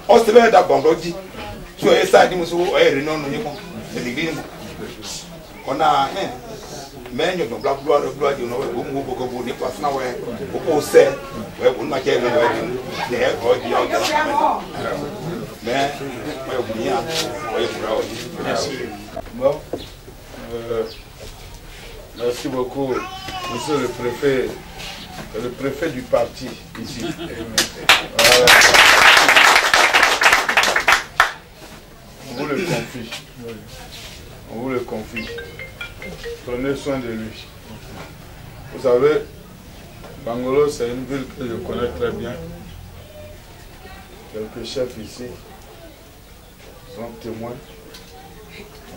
on se met d'abord dit sur ça dit monsieur réunion nous c'est l'église on a mais nous avons gloire de nous, beaucoup de personnes, beaucoup de ouais, on n'a qu'à mais merci. Bon, merci beaucoup, monsieur le préfet du parti ici. On vous le confie. On vous le confie. Prenez soin de lui. Vous savez, Bangolo, c'est une ville que je connais très bien. Quelques chefs ici sont témoins.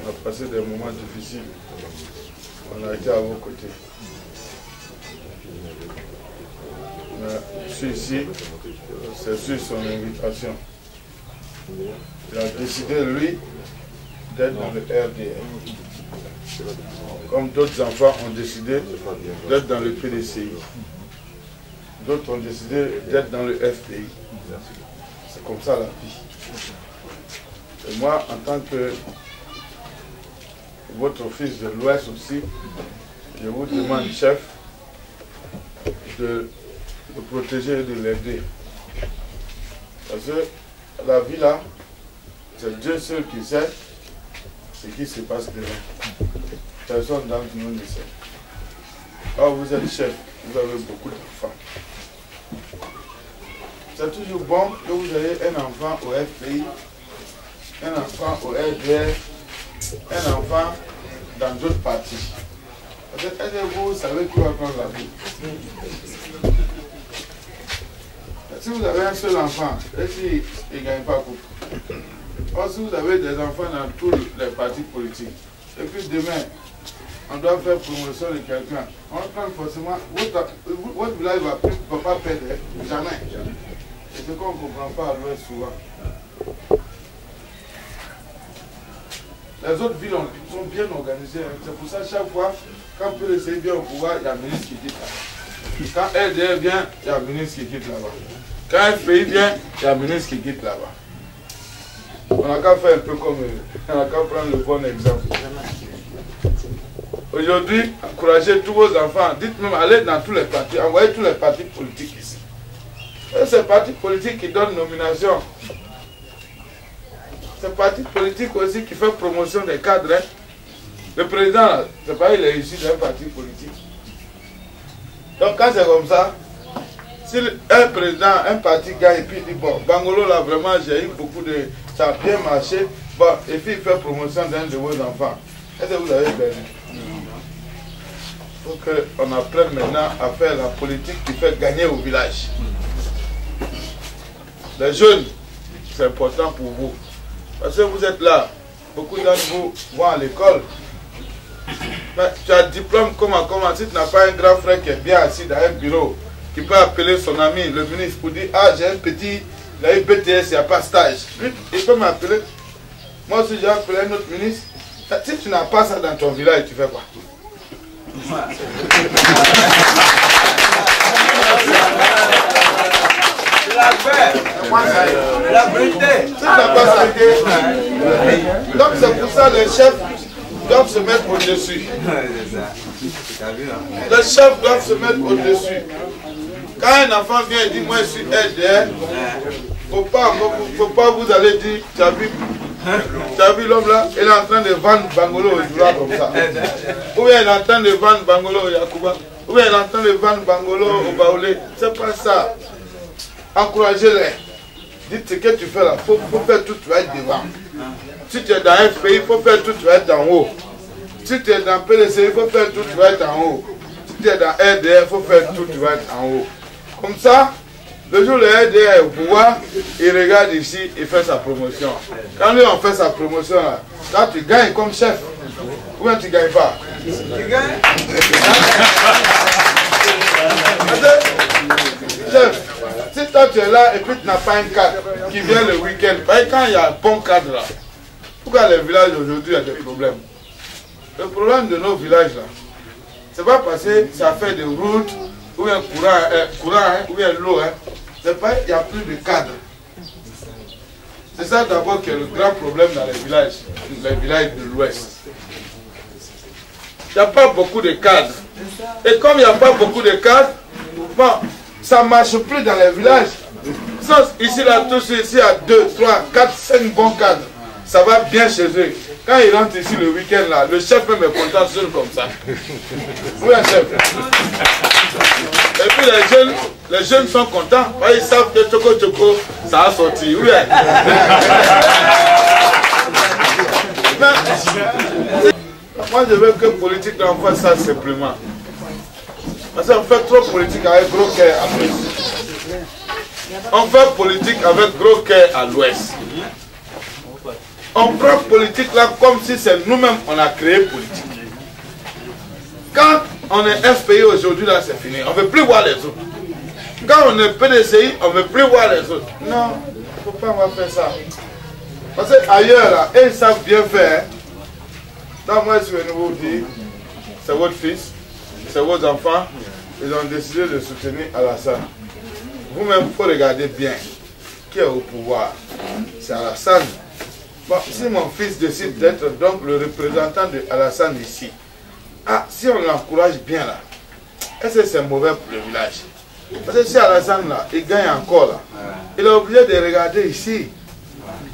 On a passé des moments difficiles. On a été à vos côtés. Je suis ici, c'est sur son invitation. Il a décidé, lui, d'être dans le RDR. Comme d'autres enfants ont décidé d'être dans le PDCI. D'autres ont décidé d'être dans le FPI. C'est comme ça la vie. Et moi, en tant que votre fils de l'Ouest aussi, je vous demande, chef, de le protéger et de l'aider. Parce que la vie là, c'est Dieu seul qui sait ce qui se passe demain. Personne d'entre nous ne sait. Or, vous êtes chef, vous avez beaucoup d'enfants. C'est toujours bon que vous ayez un enfant au FPI, un enfant au RDR, un enfant dans d'autres partis. Parce que vous savez qui va prendre la vie. Si vous avez un seul enfant, et s'il ne gagne pas beaucoup. Or, si vous avez des enfants dans tous les partis politiques, et puis demain, on doit faire promotion de quelqu'un, on va prendre forcément, votre village ne va pas perdre, jamais. Et ce qu'on ne comprend pas à l'Ouest souvent. Les autres villes sont bien organisées. C'est pour ça chaque fois, quand PDC vient au pouvoir, il y a un ministre qui quitte là-bas. Quand LDR vient, il y a un ministre qui quitte là-bas. Quand FPI vient, il y a un ministre qui quitte là-bas. On n'a qu'à faire un peu comme eux. On n'a qu'à prendre le bon exemple. Aujourd'hui, encouragez tous vos enfants. Dites même, allez dans tous les partis. Envoyez tous les partis politiques ici. Et c'est les partis politiques qui donnent nomination. C'est le parti politique aussi qui fait promotion des cadres. Hein. Le président, c'est pas il est issu d'un parti politique. Donc quand c'est comme ça, si un président, un parti gagne et puis il dit bon, Bangolo là vraiment j'ai eu beaucoup de... ça a bien marché, bon, et puis il fait promotion d'un de vos enfants. Est-ce que vous avez gagné? Il faut qu'on apprenne maintenant à faire la politique qui fait gagner au village. Les jeunes, c'est important pour vous. Parce que vous êtes là, beaucoup d'entre vous vont à l'école. Mais tu as un diplôme comment si tu n'as pas un grand frère qui est bien assis dans un bureau, qui peut appeler son ami, le ministre, pour dire ah j'ai un petit, il a eu BTS, il n'y a pas stage. Il peut m'appeler. Moi aussi j'ai appelé un autre ministre. Si tu n'as pas ça dans ton village, tu fais quoi? La vérité. Donc c'est pour ça que les chefs doivent se mettre au-dessus. Les chefs doivent se mettre au-dessus. Quand un enfant vient et dit moi je suis LDR, il ne faut pas vous aller dire tu as vu l'homme là, il est en train de vendre Bangolo au Jura comme ça. Ou bien il est en train de vendre Bangolo au Yakuba. Ou bien il est en train de vendre Bangolo au Baoulé. C'est pas ça. Encouragez-les. Dites ce que tu fais là. Il faut faire tout, tu vas être devant. Si tu es dans un pays, il faut faire tout, tu vas être en haut. Si tu es dans PDC, il faut faire tout, tu vas être en haut. Si tu es dans RDR, il faut faire tout, tu vas être en haut. Comme ça, le jour où le RDR est au pouvoir, il regarde ici, il fait sa promotion. Quand lui on fait sa promotion là, là tu gagnes comme chef. Ou bien tu ne gagnes pas. Tu gagnes. Chef, si toi tu es là et puis tu n'as pas un cadre qui vient le week-end, quand il y a un bon cadre là, pourquoi les villages aujourd'hui ont des problèmes? Le problème de nos villages là, c'est pas parce que ça fait des routes, ou un courant, ou bien l'eau, c'est pas qu'il n'y a plus de cadre. C'est ça d'abord qui est le grand problème dans les villages de l'Ouest. il n'y a pas beaucoup de cadres. Et comme il n'y a pas beaucoup de cadres, bon, ça ne marche plus dans les villages. Ici, là, tous ici, à 2, 3, 4, 5 bons cadres. Ça va bien chez eux. Quand ils rentrent ici le week-end, là, le chef même est content seul comme ça. Oui, un chef. Et puis les jeunes sont contents. Ils savent que Choco Choco, ça a sorti. Oui. Moi, je veux que politique, là, on fasse ça simplement. Parce qu'on fait trop politique avec gros cœur à l'ouest. On fait politique avec gros cœur à l'ouest. On prend politique là comme si c'est nous-mêmes on a créé politique. Quand on est FPI aujourd'hui là, c'est fini. On ne veut plus voir les autres. Quand on est PDCI, on ne veut plus voir les autres. Non, il ne faut pas avoir fait ça. Parce qu'ailleurs là, ils savent bien faire. Donc moi je vais vous dire, c'est votre fils, c'est vos enfants, ils ont décidé de soutenir Alassane. Vous-même, il faut regarder bien qui est au pouvoir. C'est Alassane. Bon, si mon fils décide d'être donc le représentant de Alassane ici, si on l'encourage bien là, est-ce que c'est mauvais pour le village? Parce que si Alassane là, il gagne encore là, il est obligé de regarder ici.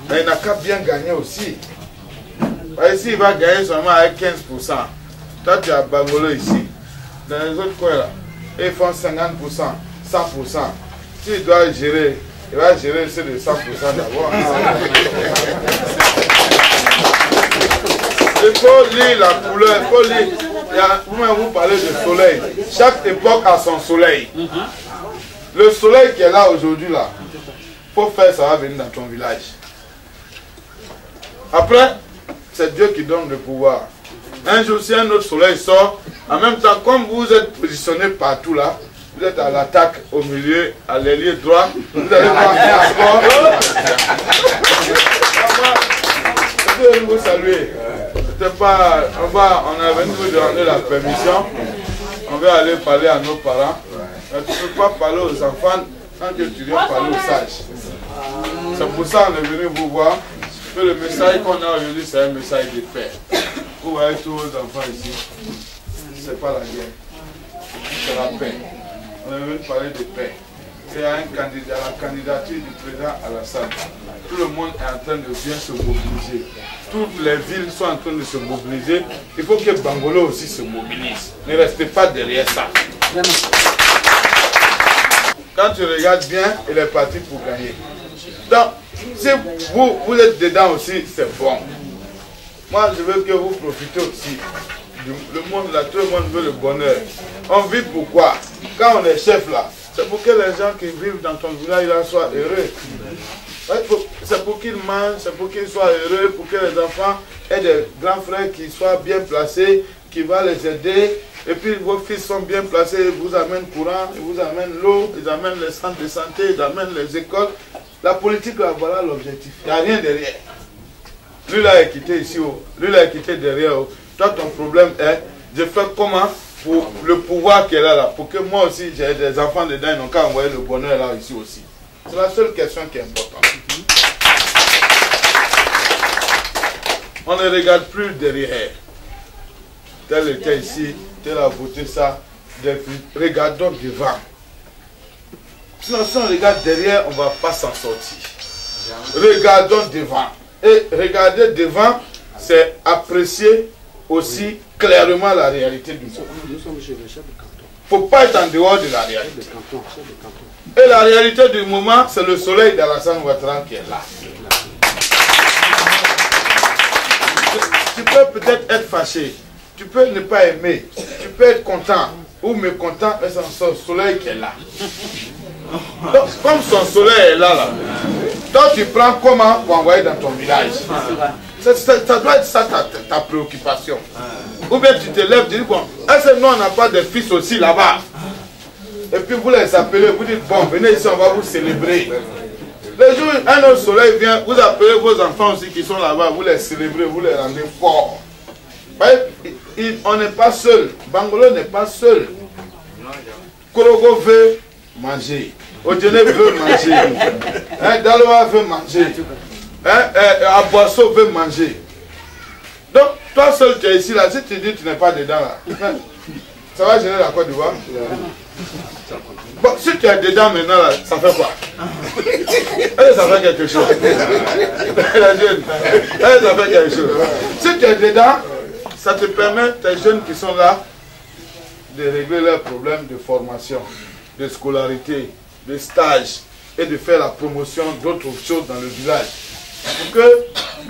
Mais il n'a qu'à bien gagner aussi. Parce que ici, il va gagner seulement avec 15%. Toi, tu as Bangolo ici. Dans les autres coins là, ils font 50%, 100%. S'il doit gérer, il va gérer ceux de 100% d'abord. Il faut lire la couleur, il faut lire. Vous parlez de soleil. Chaque époque a son soleil. Le soleil qui est là aujourd'hui, là, il faut faire ça va venir dans ton village. Après, c'est Dieu qui donne le pouvoir. Un jour, si un autre soleil sort, en même temps, comme vous êtes positionné partout là, vous êtes à l'attaque, au milieu, à l'ailier droit, vous allez voir encore. Je veux vous saluer. Pas, on a venu vous demander la permission. On va aller parler à nos parents. Mais tu ne peux pas parler aux enfants tant que tu viens parler aux sages. C'est pour ça qu'on est venu vous voir. Que le message qu'on a aujourd'hui, c'est un message de paix. Vous voyez tous vos enfants ici. Ce n'est pas la guerre. C'est la paix. On est venu parler de paix. C'est à la candidature du président Alassane. Tout le monde est en train de bien se mobiliser. Toutes les villes sont en train de se mobiliser. Il faut que Bangolo aussi se mobilise. Ne restez pas derrière ça. Quand tu regardes bien, il est parti pour gagner. Donc, si vous êtes dedans aussi, c'est bon. Moi, je veux que vous profitez aussi. Le monde là, tout le monde veut le bonheur. On vit pourquoi? Quand on est chef là, c'est pour que les gens qui vivent dans ton village là soient heureux. C'est pour qu'ils mangent, c'est pour qu'ils soient heureux, pour que les enfants aient des grands frères qui soient bien placés, qui vont les aider. Et puis vos fils sont bien placés, ils vous amènent courant, ils vous amènent l'eau, ils amènent les centres de santé, ils amènent les écoles. La politique là, voilà l'objectif. Il n'y a rien derrière. Lui là est quitté ici, lui là est quitté derrière. Toi ton problème est, je fais comment pour le pouvoir qui est là, pour que moi aussi j'ai des enfants dedans, ils n'ont qu'à envoyer le bonheur là ici aussi. C'est la seule question qui est importante. On ne regarde plus derrière. Tel était ici, tel a voté ça. Regardons devant. Sinon, si on regarde derrière, on ne va pas s'en sortir. Regardons devant. Et regarder devant, c'est apprécier aussi clairement la réalité du monde. Il ne faut pas être en dehors de la réalité. Et la réalité du moment, c'est le soleil d'Alassane Ouattara qui est là. Tu peux peut-être être fâché, tu peux ne pas aimer, tu peux être content ou mécontent, mais c'est son soleil qui est là. Donc, comme son soleil est là, toi tu prends comment pour envoyer dans ton village? Ça doit être ça ta préoccupation. Ou bien tu te lèves, tu dis, bon, est-ce que nous on n'a pas de fils aussi là-bas? Et puis vous les appelez, vous dites, bon, venez ici, on va vous célébrer. Le jour où un autre soleil vient, vous appelez vos enfants aussi qui sont là-bas, vous les célébrez, vous les rendez forts. On n'est pas seul. Bangolo n'est pas seul. Korogo veut manger. Odjene veut manger. Daloa veut manger. Aboisseau veut manger. Donc, Toi seul, tu es ici, là. Si tu dis que tu n'es pas dedans, là, ça va gêner la Côte d'Ivoire. Bon, si tu es dedans maintenant, là, ça fait quoi? Ça fait quelque chose. La jeune, ça fait quelque chose. Si tu es dedans, ça te permet, tes jeunes qui sont là, de régler leurs problèmes de formation, de scolarité, de stage et de faire la promotion d'autres choses dans le village. Pour que,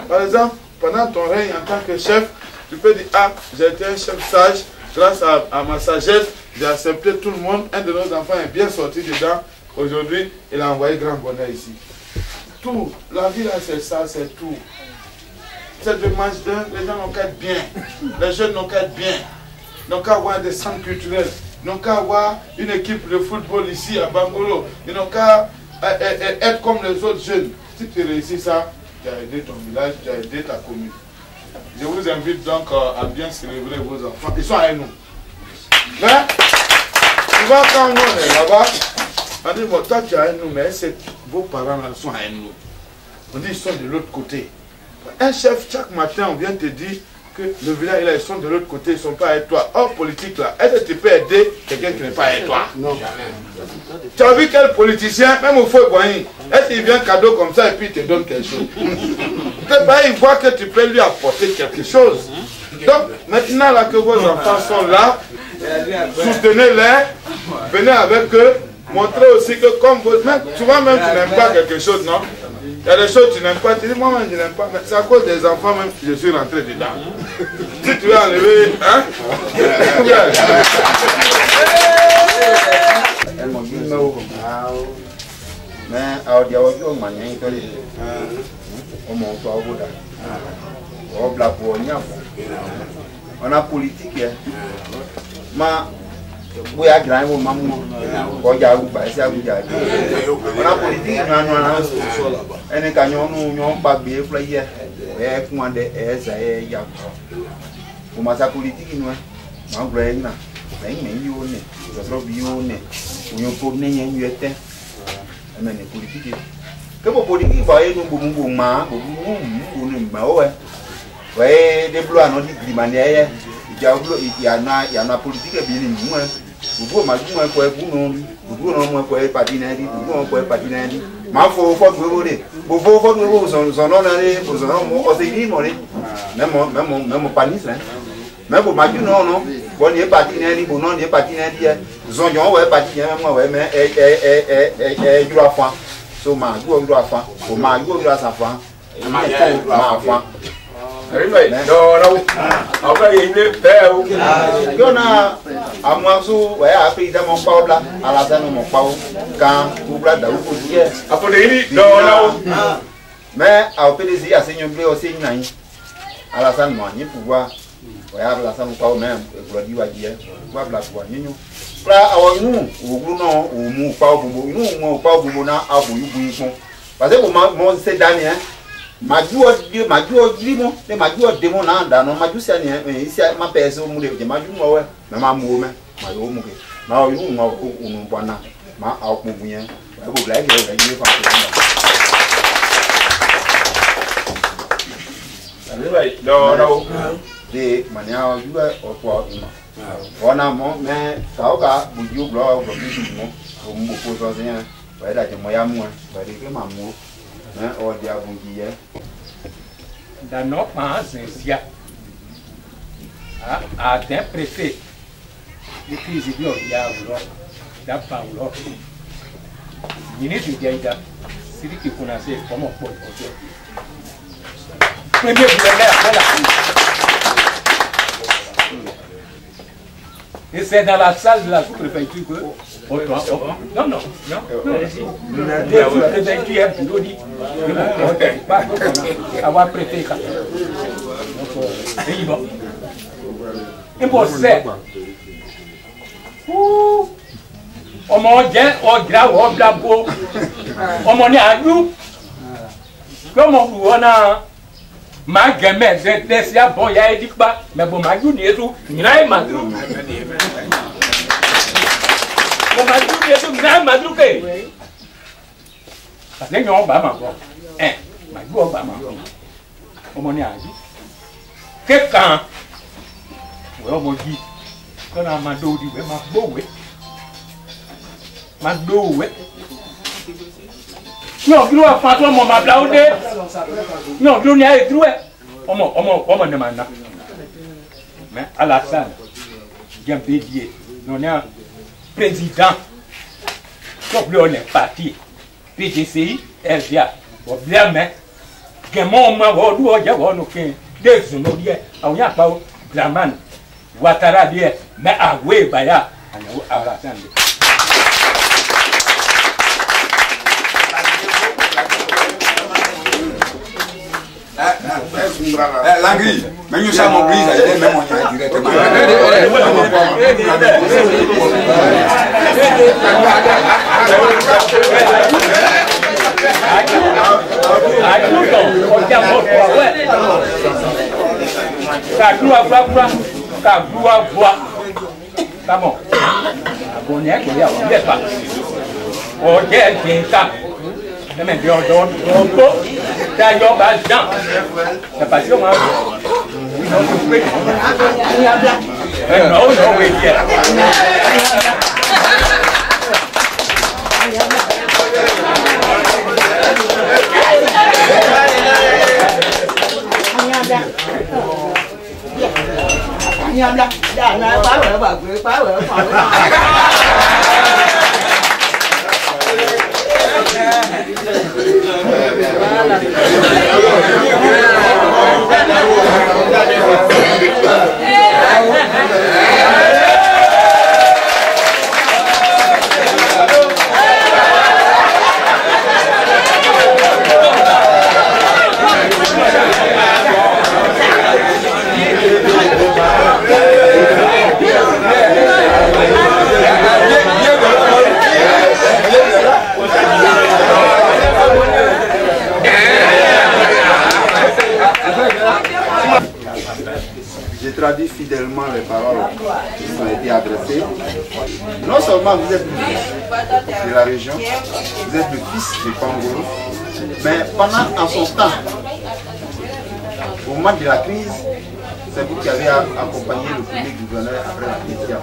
par exemple, pendant ton règne en tant que chef, tu peux dire, ah, j'ai été un chef sage, grâce à ma sagesse, j'ai accepté tout le monde, un de nos enfants est bien sorti dedans, aujourd'hui, il a envoyé grand bonheur ici. Tout, la vie là, c'est ça, c'est tout. C'est de match d'un, les gens n'ont qu'à être bien, les jeunes n'ont qu'à être bien, n'ont qu'à avoir des centres culturels, n'ont qu'à avoir une équipe de football ici à Bangolo, ils n'ont qu'à être comme les autres jeunes. Si tu réussis ça, tu as aidé ton village, tu as aidé ta commune. Je vous invite donc à bien célébrer vos enfants. Ils sont avec nous. Mais, tu vois, quand nous on est là-bas, on dit, bon, toi tu es avec nous, mais vos parents là sont avec nous. On dit, ils sont de l'autre côté. Un chef, chaque matin, on vient te dire que le village, là, ils sont de l'autre côté, ils ne sont pas avec toi. Hors politique, là, est-ce que tu peux aider quelqu'un qui n'est pas avec toi? Non, jamais. Tu as vu quel politicien, même au feu Boigny, est-ce qu'il vient cadeau comme ça et puis il te donne quelque chose? Il voit que tu peux lui apporter quelque chose. Donc, maintenant là que vos enfants sont là, soutenez-les, venez avec eux, montrez aussi que comme vous... Souvent même tu n'aimes pas quelque chose, non? Il y a des choses que tu n'aimes pas, tu dis moi-même je n'aime pas, mais c'est à cause des enfants même que je suis rentré dedans. Si tu veux enlever, hein? On a politique, ma on a politique, des blocs à notre manière, il y a une politique bien moins. Vous m'avez un point pour nous, vous n'avez pas un patiné, vous n'avez pas un patiné. Ma faut vous voler. Vous en avez, vous en avez, même panis. Même pour ma non, non, bon, il est patiné, bon, non, il est patiné, zonion, ouais, patiné, moi, ouais, mais il doit faire. So, ma go doit faire, pour ma go doit sa fin, ma fin. Non, à moi, ouais, après, dans mon pao là, à la scène, mon pao, quand vous bladez, vous dites, mais à PDC, à Seigneur Blé aussi, à la scène, moi, ni pouvoir, ouais, à la scène, pao même, pour dire, voir la foi, nous. Là, nous, ou non, ou mou, pao, nous, mon pao, bouna, à vous, parce que moi, c'est dernier. Majou dimo, le majou demo na anda no majou sia ni isi ma pese o mu de majou mo we na ma mu me ma yo mu ke na o yu mo ko unu bwana ma a ko bunye e bo blai ke o yi fa ko right no de mania o yu o ko ima ona mo me ta o ka buju blo o bi mo o mu ko so zen ba da je mo ya mu ba de ke ma mu. Dans notre pays, à un préfet, le président il y a d'abord ministre de l'État, c'est lui qui connaissait comment pour premier gouverneur après la et c'est dans la salle de la sous-préfecture que non. La préfecture est bureau dit avoir préfet. Il faut faire. On mange, on grave, on blabo. On mange à nous. Comme on a ma gamme, c'est déjà bon, il y a dit pas, mais bon, ma gueule n'est tout, il y a ma gueule. Ma gueule est tout, il y a ma gueule. Parce que nous avons pas ma gueule. Ma gueule, on va ma gueule. On m'en est à dit. quelqu'un. Ouais, on dit, quand on a ma dos, dit, ma beau, ma dos, non, tu dois faire toi, mon mablaudé. Non, tu n'as pas trouvé. On demande. Mais à la salle, j'ai un pédier. On est un président. Comme on est parti. PGCI, LGA. On bien, mais. Que mon maman, on y a un aucun. Des zones, on y a pas Blaman. Ouattara dit, mais à Webaya, à la salle. Langri, mais nous sommes obligés d'aller même en directement. J'ai traduit fidèlement les paroles qui sont été adressées. Non seulement vous êtes le fils de la région, vous êtes le fils de Pangolo, mais pendant en son temps, au moment de la crise, c'est vous qui avez accompagné le premier gouverneur après la crise.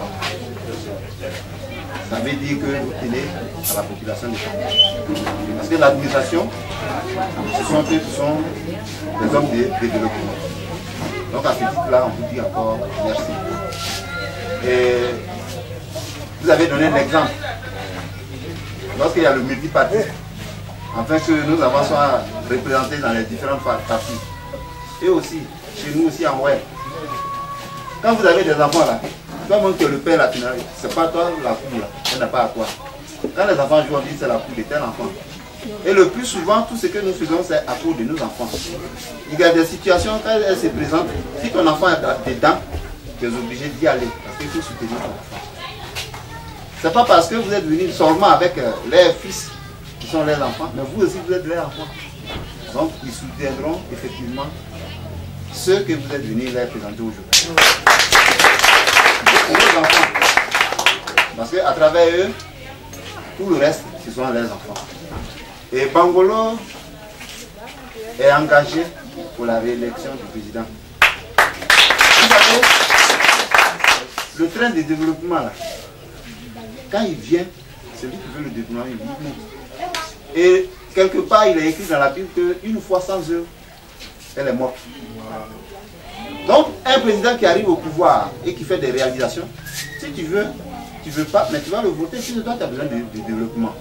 Ça veut dire que vous tenez à la population de Pangolo. Parce que l'administration, ce sont des hommes de développement. Donc à ce titre-là, on vous dit encore merci. Et vous avez donné un exemple. Lorsqu'il y a le multiparti, afin que nous avancions à représenter dans les différentes parties. Et aussi, chez nous aussi en web. Quand vous avez des enfants là, toi même que le père là, c'est pas toi la cour là, elle n'est pas à toi. Quand les enfants jouent, on dit c'est la cour de tel enfant. Et le plus souvent, tout ce que nous faisons, c'est à cause de nos enfants. Il y a des situations, quand elles se présentent, si ton enfant est dedans, tu es obligé d'y aller, parce qu'il faut soutenir ton enfant. Ce n'est pas parce que vous êtes venus seulement avec les fils qui sont leurs enfants, mais vous aussi vous êtes leurs enfants. Donc ils soutiendront effectivement ceux que vous êtes venus leur présenter aujourd'hui. Pour nos enfants. Parce qu'à travers eux, tout le reste, ce sont leurs enfants. Et Pangolo est engagé pour la réélection du président. Vous savez, le train de développement, là, quand il vient, celui qui veut le développement, il vit. Et quelque part, il est écrit dans la Bible qu'une fois sans eux, elle est morte. Donc, un président qui arrive au pouvoir et qui fait des réalisations, si tu veux pas, mais tu vas le voter, si toi tu as besoin de développement.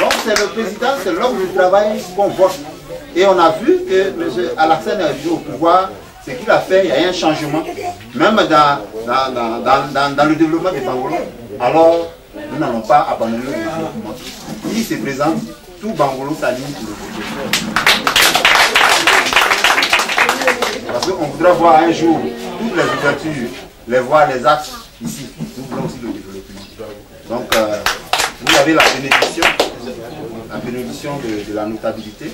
Donc c'est le président, c'est l'homme du travail qu'on vote. Et on a vu que M. Alassane est venu au pouvoir, ce qu'il a fait, il y a eu un changement, même dans le développement des Bangolo. Alors, nous n'allons pas abandonner le développement. S'il se présente, tout Bangolo s'aligne pour le voter. Parce qu'on voudra voir un jour toutes les ouvertures, les voies, les axes ici. Nous voulons aussi le développement. Donc, vous avez la bénédiction de la notabilité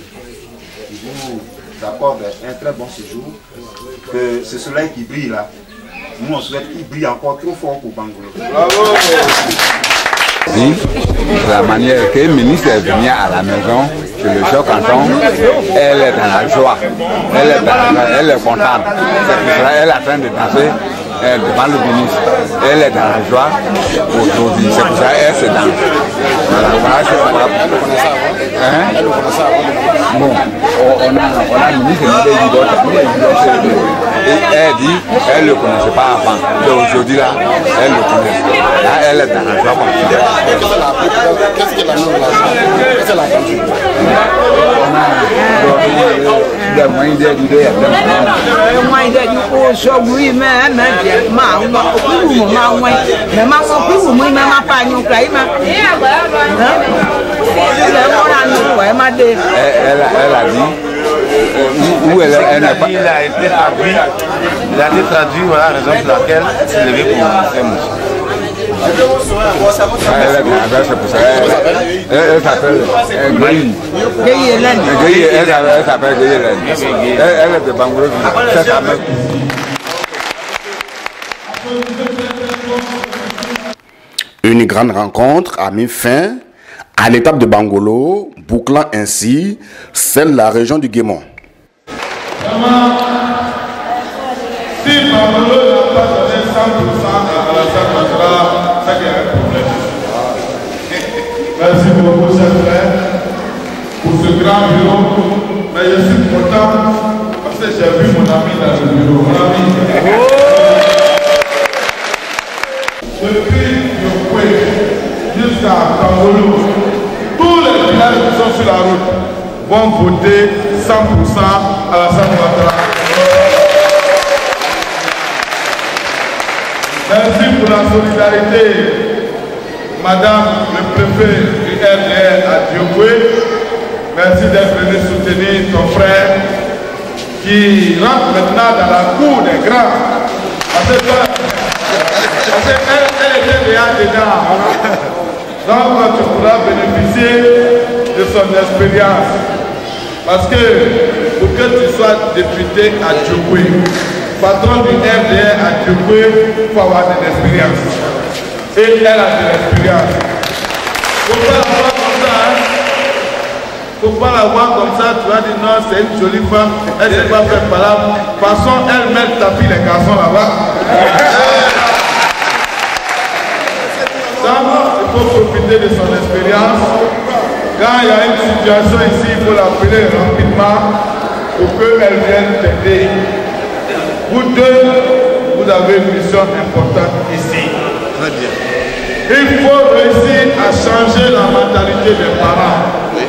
qui vous accorde un très bon séjour. Que ce soleil qui brille là, nous on souhaite qu'il brille encore trop fort pour Bangolo. Bravo! De la manière que le ministre est venu à la maison sur le Jean Canton, elle est dans la joie, elle est contente. C'est pour cela qu'elle est en train de danser devant le ministre. Elle est dans la joie aujourd'hui, c'est pour ça qu'elle se danse. Voilà, c'est pour ça. Bon, on a le ministre et elle dit, elle ne le connaissait pas avant. Mais aujourd'hui, là, elle le connaît. Là, elle est dans la joie. Qu'est-ce qu'elle a mis là? Qu'est-ce qu'elle a entendu? On a des moyens d'aider. Les moyens d'aider aujourd'hui, mais elle a dit où elle n'est pas. Il a été traduit, voilà la raison pour laquelle elle s'est levée pour faire mouche. C'est pour ça. Elle s'appelle Gueye. Elle s'appelle Gueye. Elle est de Bangolo. Une grande rencontre a mis fin à l'étape de Bangolo, bouclant ainsi celle de la région du Guémon. Si Bangolo n'a pas donné 100% à Alassane Ouattara, c'est qu'il y a un problème. Merci beaucoup, chers frères, pour ce grand bureau. Mais je suis content parce que j'ai vu mon ami dans le bureau. Mon ami. Depuis Yokwe jusqu'à Bangolo, tous les villages qui sont sur la route vont voter 100% à Alassane Ouattara. Merci pour la solidarité, Madame le préfet du RDR à Diogoué. Merci d'être venu soutenir ton frère qui rentre maintenant dans la cour des grands. Parce qu'elle était déjà dedans. Donc tu pourras bénéficier de son expérience. Parce que pour que tu sois député à Diogoué, patron du RDR à Diogoué, il faut avoir de l'expérience. Et elle a de l'expérience. Il ne faut pas la voir comme ça. Il ne faut pas la voir comme ça. Tu vas dire non, c'est une jolie femme. Elle ne sait pas faire palabre. De toute façon, elle met tapis les garçons là-bas. Donc, il faut profiter de son expérience. Quand il y a une situation ici, il faut l'appeler rapidement pour qu'elle vienne t'aider. Vous deux, vous avez une mission importante ici. Très bien. Il faut réussir à changer la mentalité des parents. Oui.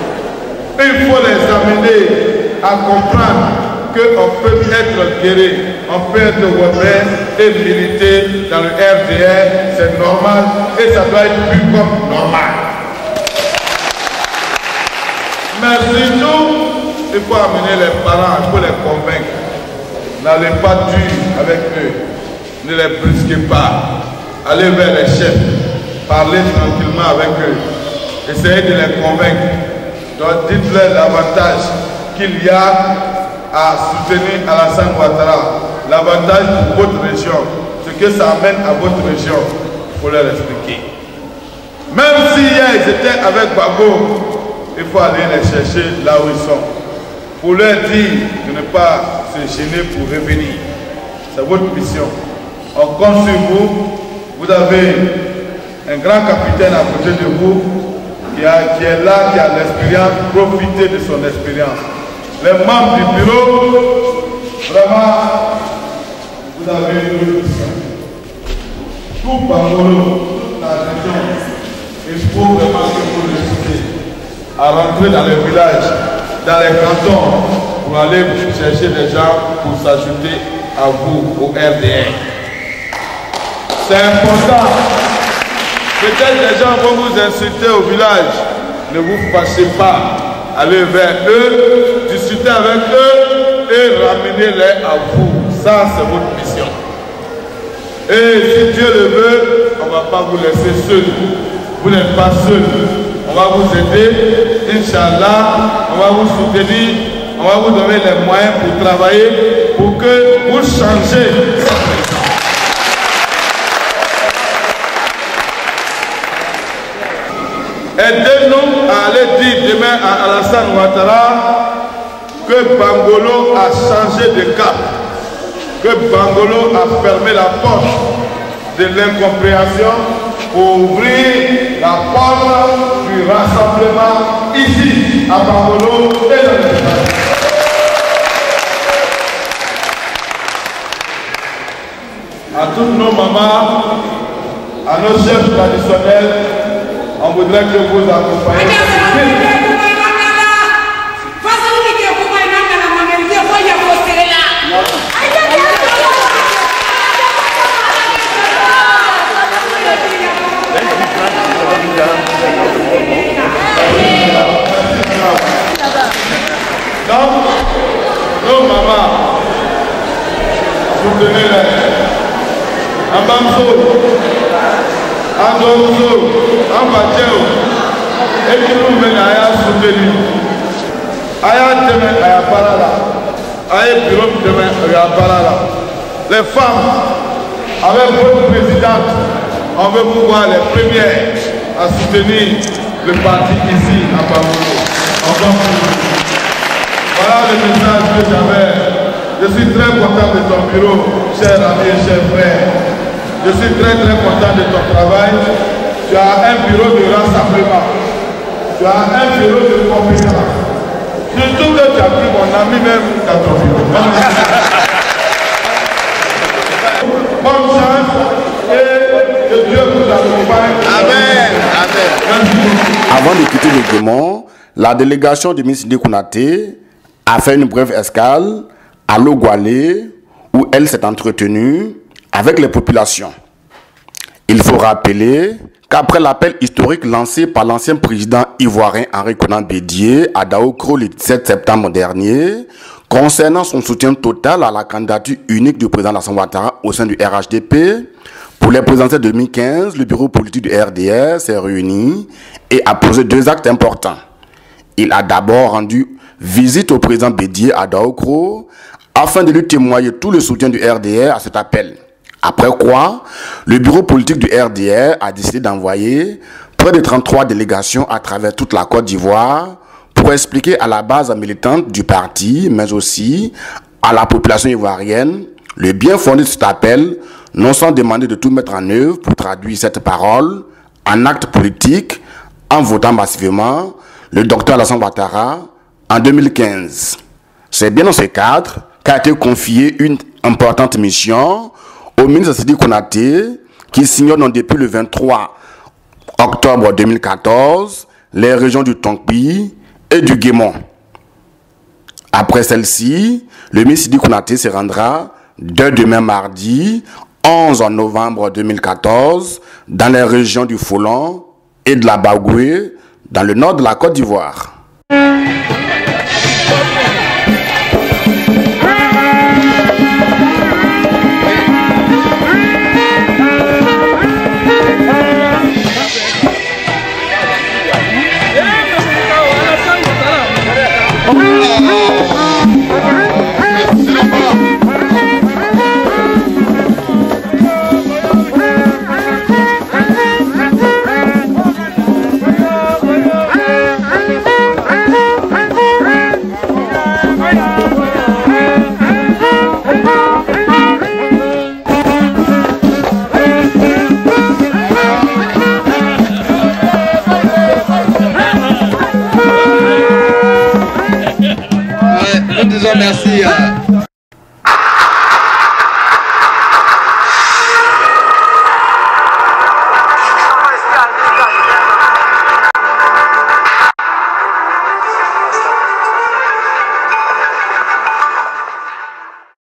Il faut les amener à comprendre qu'on peut être guéri, on peut être ouvert et militer dans le RDR, c'est normal et ça doit être vu comme normal. Mais surtout, il faut amener les parents, il faut les convaincre. N'allez pas dur avec eux, ne les brusquez pas. Allez vers les chefs, parlez tranquillement avec eux, essayez de les convaincre. Donc dites-leur l'avantage qu'il y a à soutenir Alassane Ouattara, l'avantage pour votre région, ce que ça amène à votre région, il faut leur expliquer. Même si hier ils étaient avec Babo, il faut aller les chercher là où ils sont. Pour leur dire de ne pas se gêner pour revenir. C'est votre mission. On compte sur vous. Vous avez un grand capitaine à côté de vous qui est là, qui a l'expérience. Profitez de son expérience. Les membres du bureau, vraiment, vous avez une mission. Tout Bangolo, toute la région, il faut vraiment que vous réussissiez à rentrer dans les villages, dans les cantons, pour aller chercher des gens pour s'ajouter à vous, au RDR. C'est important. Peut-être les gens vont vous insulter au village. Ne vous fâchez pas. Allez vers eux, discutez avec eux et ramenez-les à vous. Ça, c'est votre mission. Et si Dieu le veut, on ne va pas vous laisser seuls. Vous n'êtes pas seuls. On va vous aider. Inch'Allah, on va vous soutenir. On va vous donner les moyens pour travailler, pour que vous changez cette région. Aidez-nous à aller dire demain à Alassane Ouattara que Bangolo a changé de cap, que Bangolo a fermé la porte de l'incompréhension pour ouvrir la porte du rassemblement ici à Bangolo et dans le Sénégal. À toutes nos mamans, à nos chefs traditionnels, on voudrait que vous accompagniez. Donc, nos mamans, soutenez-les. En Bamso, en Donzo, en Bateo, et qui nous mènent à soutenir. Aya demain, Aya Balala. Aya Bureau demain, Aya Balala. Les femmes, avec votre présidente, on veut vous voir les premières à soutenir le parti ici à Bamako. Voilà le message que j'avais. Je suis très content de ton bureau, cher ami et cher frère. Je suis très content de ton travail. Tu as un bureau de rassemblement. Tu as un bureau de compétence. Surtout que tu as pris mon ami même dans ton bureau. Bonne chance et que Dieu vous accompagne. Amen. Amen. Avant de quitter le Guémon, la délégation du ministre Sidiki Kounaté a fait une brève escale à Logoualé où elle s'est entretenue avec les populations. Il faut rappeler qu'après l'appel historique lancé par l'ancien président ivoirien Henri Konan Bédié à Daokro le 17 septembre dernier, concernant son soutien total à la candidature unique du président Alassane Ouattara au sein du RHDP, pour les présidentielles 2015, le bureau politique du RDR s'est réuni et a posé deux actes importants. Il a d'abord rendu visite au président Bédié à Daokro afin de lui témoigner tout le soutien du RDR à cet appel. Après quoi, le bureau politique du RDR a décidé d'envoyer près de 33 délégations à travers toute la Côte d'Ivoire pour expliquer à la base militante du parti, mais aussi à la population ivoirienne, le bien fondé de cet appel, non sans demander de tout mettre en œuvre pour traduire cette parole en acte politique en votant massivement le docteur Alassane Ouattara en 2015. C'est bien dans ce cadre qu'a été confiée une importante mission au ministre Sidiki Kounaté qui sillonne depuis le 23 octobre 2014 les régions du Tongpi et du Guémon. Après celle-ci, le ministre Sidiki Kounaté se rendra dès demain mardi 11 novembre 2014 dans les régions du Folon et de la Bagoué dans le nord de la Côte d'Ivoire. Merci